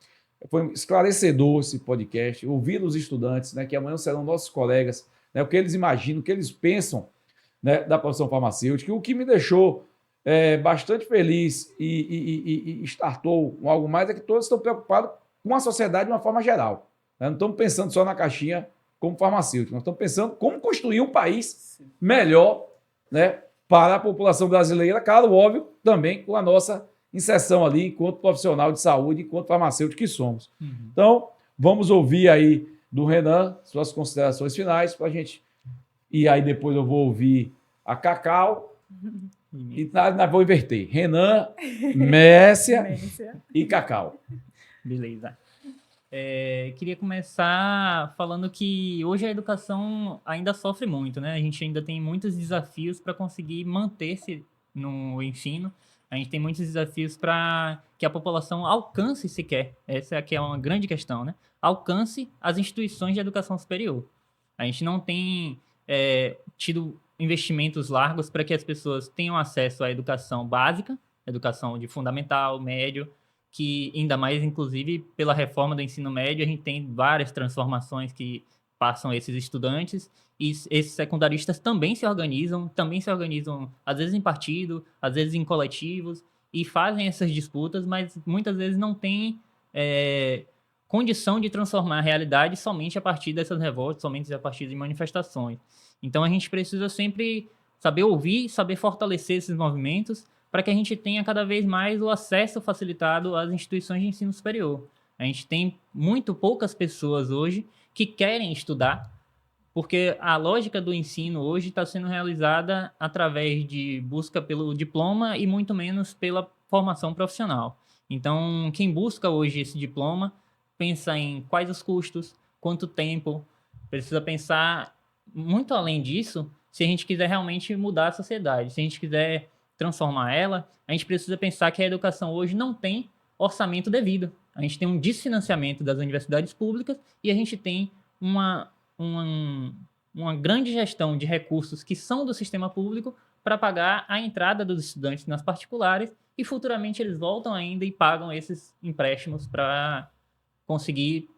Foi esclarecedor esse podcast, ouvir os estudantes, né, que amanhã serão nossos colegas, né, o que eles imaginam, o que eles pensam, né, da profissão farmacêutica. O que me deixou bastante feliz e startou com algo mais é que todos estão preocupados com a sociedade de uma forma geral. Né? Não estamos pensando só na caixinha como farmacêutico, nós estamos pensando como construir um país melhor, né, para a população brasileira, claro, óbvio, também com a nossa inserção ali enquanto profissional de saúde, enquanto farmacêutico que somos. Então, vamos ouvir aí do Renan suas considerações finais para a gente. E aí depois eu vou ouvir a Cacau Então, nós vamos inverter. Renan, Messia Mércia. e Cacau. Beleza. Queria começar falando que hoje a educação ainda sofre muito, né? A gente ainda tem muitos desafios para conseguir manter-se no ensino. A gente tem muitos desafios para que a população alcance sequer. Essa aqui é uma grande questão, né? Alcance as instituições de educação superior. A gente não tem tido investimentos largos para que as pessoas tenham acesso à educação básica, educação de fundamental, médio, que ainda mais, inclusive, pela reforma do ensino médio, a gente tem várias transformações que passam esses estudantes e esses secundaristas também se organizam às vezes em partido, às vezes em coletivos e fazem essas disputas, mas muitas vezes não têm condição de transformar a realidade somente a partir dessas revoltas, somente a partir de manifestações. Então a gente precisa sempre saber ouvir, saber fortalecer esses movimentos para que a gente tenha cada vez mais o acesso facilitado às instituições de ensino superior. A gente tem muito poucas pessoas hoje que querem estudar, porque a lógica do ensino hoje está sendo realizada através de busca pelo diploma e muito menos pela formação profissional. Então, quem busca hoje esse diploma pensa em quais os custos, quanto tempo, precisa pensar muito além disso se a gente quiser realmente mudar a sociedade, se a gente quiser transformar ela, a gente precisa pensar que a educação hoje não tem orçamento devido. A gente tem um desfinanciamento das universidades públicas e a gente tem uma grande gestão de recursos que são do sistema público para pagar a entrada dos estudantes nas particulares e futuramente eles voltam ainda e pagam esses empréstimos para conseguir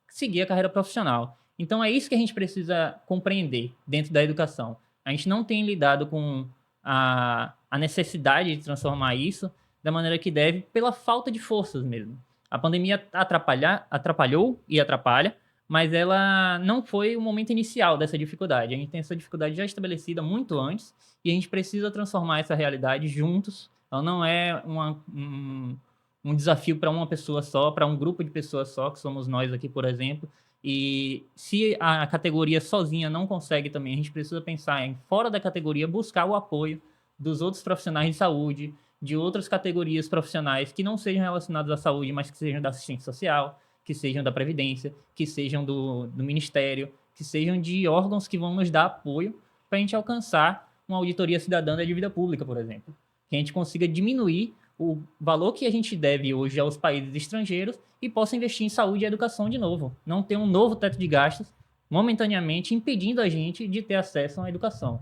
seguir a carreira profissional. Então é isso que a gente precisa compreender dentro da educação. A gente não tem lidado com a necessidade de transformar isso da maneira que deve pela falta de forças mesmo. A pandemia atrapalhou e atrapalha, mas ela não foi o momento inicial dessa dificuldade. A gente tem essa dificuldade já estabelecida muito antes e a gente precisa transformar essa realidade juntos. Ela não é um desafio para uma pessoa só, para um grupo de pessoas só, que somos nós aqui, por exemplo. E se a categoria sozinha não consegue também, a gente precisa pensar em, fora da categoria, buscar o apoio dos outros profissionais de saúde, de outras categorias profissionais que não sejam relacionadas à saúde, mas que sejam da assistência social, que sejam da Previdência, que sejam do Ministério, que sejam de órgãos que vão nos dar apoio para a gente alcançar uma auditoria cidadã da dívida pública, por exemplo. Que a gente consiga diminuir o valor que a gente deve hoje aos países estrangeiros e possa investir em saúde e educação de novo. Não ter um novo teto de gastos, momentaneamente impedindo a gente de ter acesso à educação.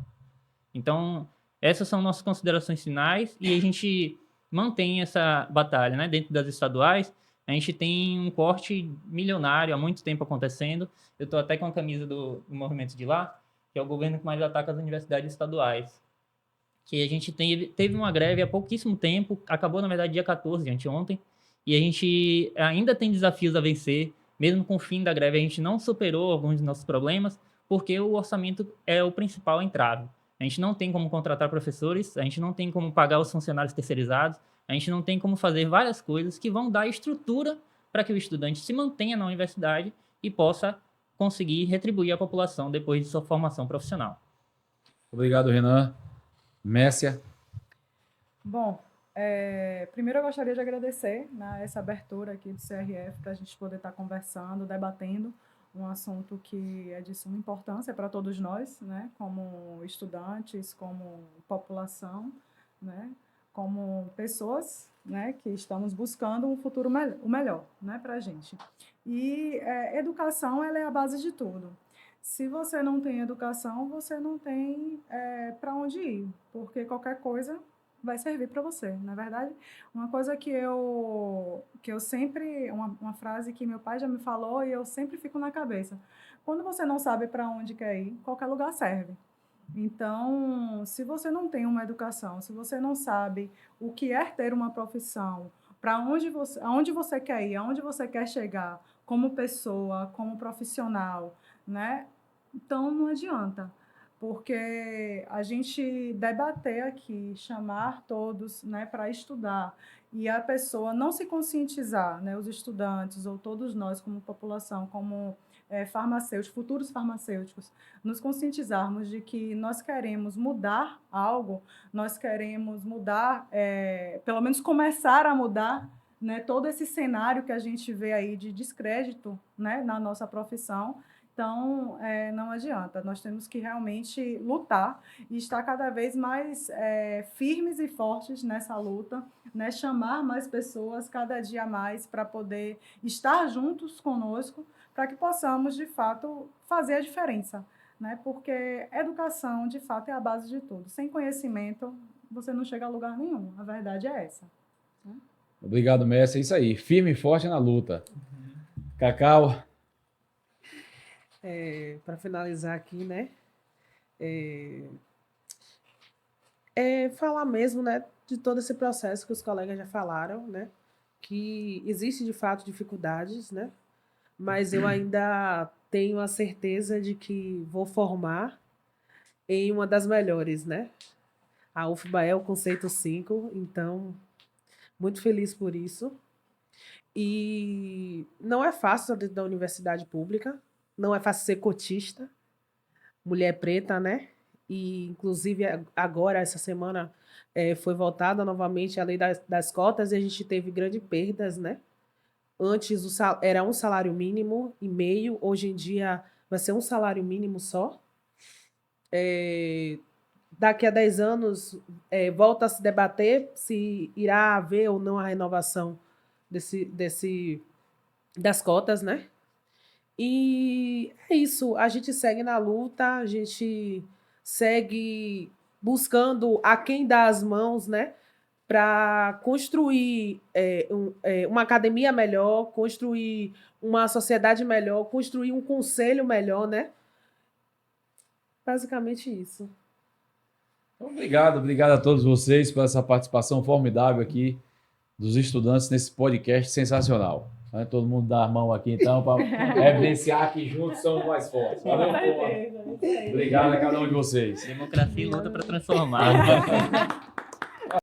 Então, essas são nossas considerações finais e a gente mantém essa batalha, né? Dentro das estaduais, a gente tem um corte milionário há muito tempo acontecendo. Eu estou até com a camisa do movimento de lá, que é o governo que mais ataca as universidades estaduais. Que a gente teve uma greve há pouquíssimo tempo, acabou na verdade dia 14, de anteontem, e a gente ainda tem desafios a vencer, mesmo com o fim da greve a gente não superou alguns dos nossos problemas, porque o orçamento é o principal entrave. A gente não tem como contratar professores, a gente não tem como pagar os funcionários terceirizados, a gente não tem como fazer várias coisas que vão dar estrutura para que o estudante se mantenha na universidade e possa conseguir retribuir à população depois de sua formação profissional. Obrigado, Renan. Messia. Bom, primeiro eu gostaria de agradecer, né, essa abertura aqui do CRF para a gente poder estar conversando, debatendo um assunto que é de suma importância para todos nós, né, como estudantes, como população, né, como pessoas, né, que estamos buscando um futuro melhor, né, para a gente. E educação, ela é a base de tudo. Se você não tem educação, você não tem para onde ir, porque qualquer coisa vai servir para você, não é verdade? Uma coisa que eu sempre, uma frase que meu pai já me falou e eu sempre fico na cabeça: quando você não sabe para onde quer ir, qualquer lugar serve. Então, se você não tem uma educação, se você não sabe o que é ter uma profissão, aonde você quer ir, aonde você quer chegar, como pessoa, como profissional, né? Então não adianta, porque a gente debater aqui, chamar todos, né, para estudar e a pessoa não se conscientizar, né, os estudantes ou todos nós como população, como farmacêuticos, futuros farmacêuticos, nos conscientizarmos de que nós queremos mudar algo, nós queremos mudar, pelo menos começar a mudar, né, todo esse cenário que a gente vê aí de descrédito, né, na nossa profissão. Então, não adianta, nós temos que realmente lutar e estar cada vez mais firmes e fortes nessa luta, né, chamar mais pessoas cada dia mais para poder estar juntos conosco, para que possamos, de fato, fazer a diferença, né, porque educação, de fato, é a base de tudo. Sem conhecimento, você não chega a lugar nenhum, a verdade é essa. Obrigado, mestre. É isso aí. Firme e forte na luta. Cacau. Para finalizar aqui, né? Falar mesmo, né, de todo esse processo que os colegas já falaram, né? Que existe de fato dificuldades, né? Mas eu ainda tenho a certeza de que vou formar em uma das melhores, né? A UFBA é o conceito 5, então muito feliz por isso. E não é fácil dentro da universidade pública, não é fácil ser cotista, mulher preta, né? E, inclusive, agora, essa semana, foi votada novamente a lei das cotas e a gente teve grandes perdas, né? Antes era um salário mínimo e meio, hoje em dia vai ser um salário mínimo só. Daqui a 10 anos, volta a se debater se irá haver ou não a renovação das cotas, né? E é isso, a gente segue na luta, a gente segue buscando a quem dá as mãos, né? Para construir uma academia melhor, construir uma sociedade melhor, construir um conselho melhor, né? Basicamente isso. Obrigado a todos vocês por essa participação formidável aqui dos estudantes nesse podcast sensacional. Todo mundo dá a mão aqui, então, para evidenciar que juntos somos mais fortes. Valeu, porra. Obrigado a cada um de vocês. Democracia e luta para transformar.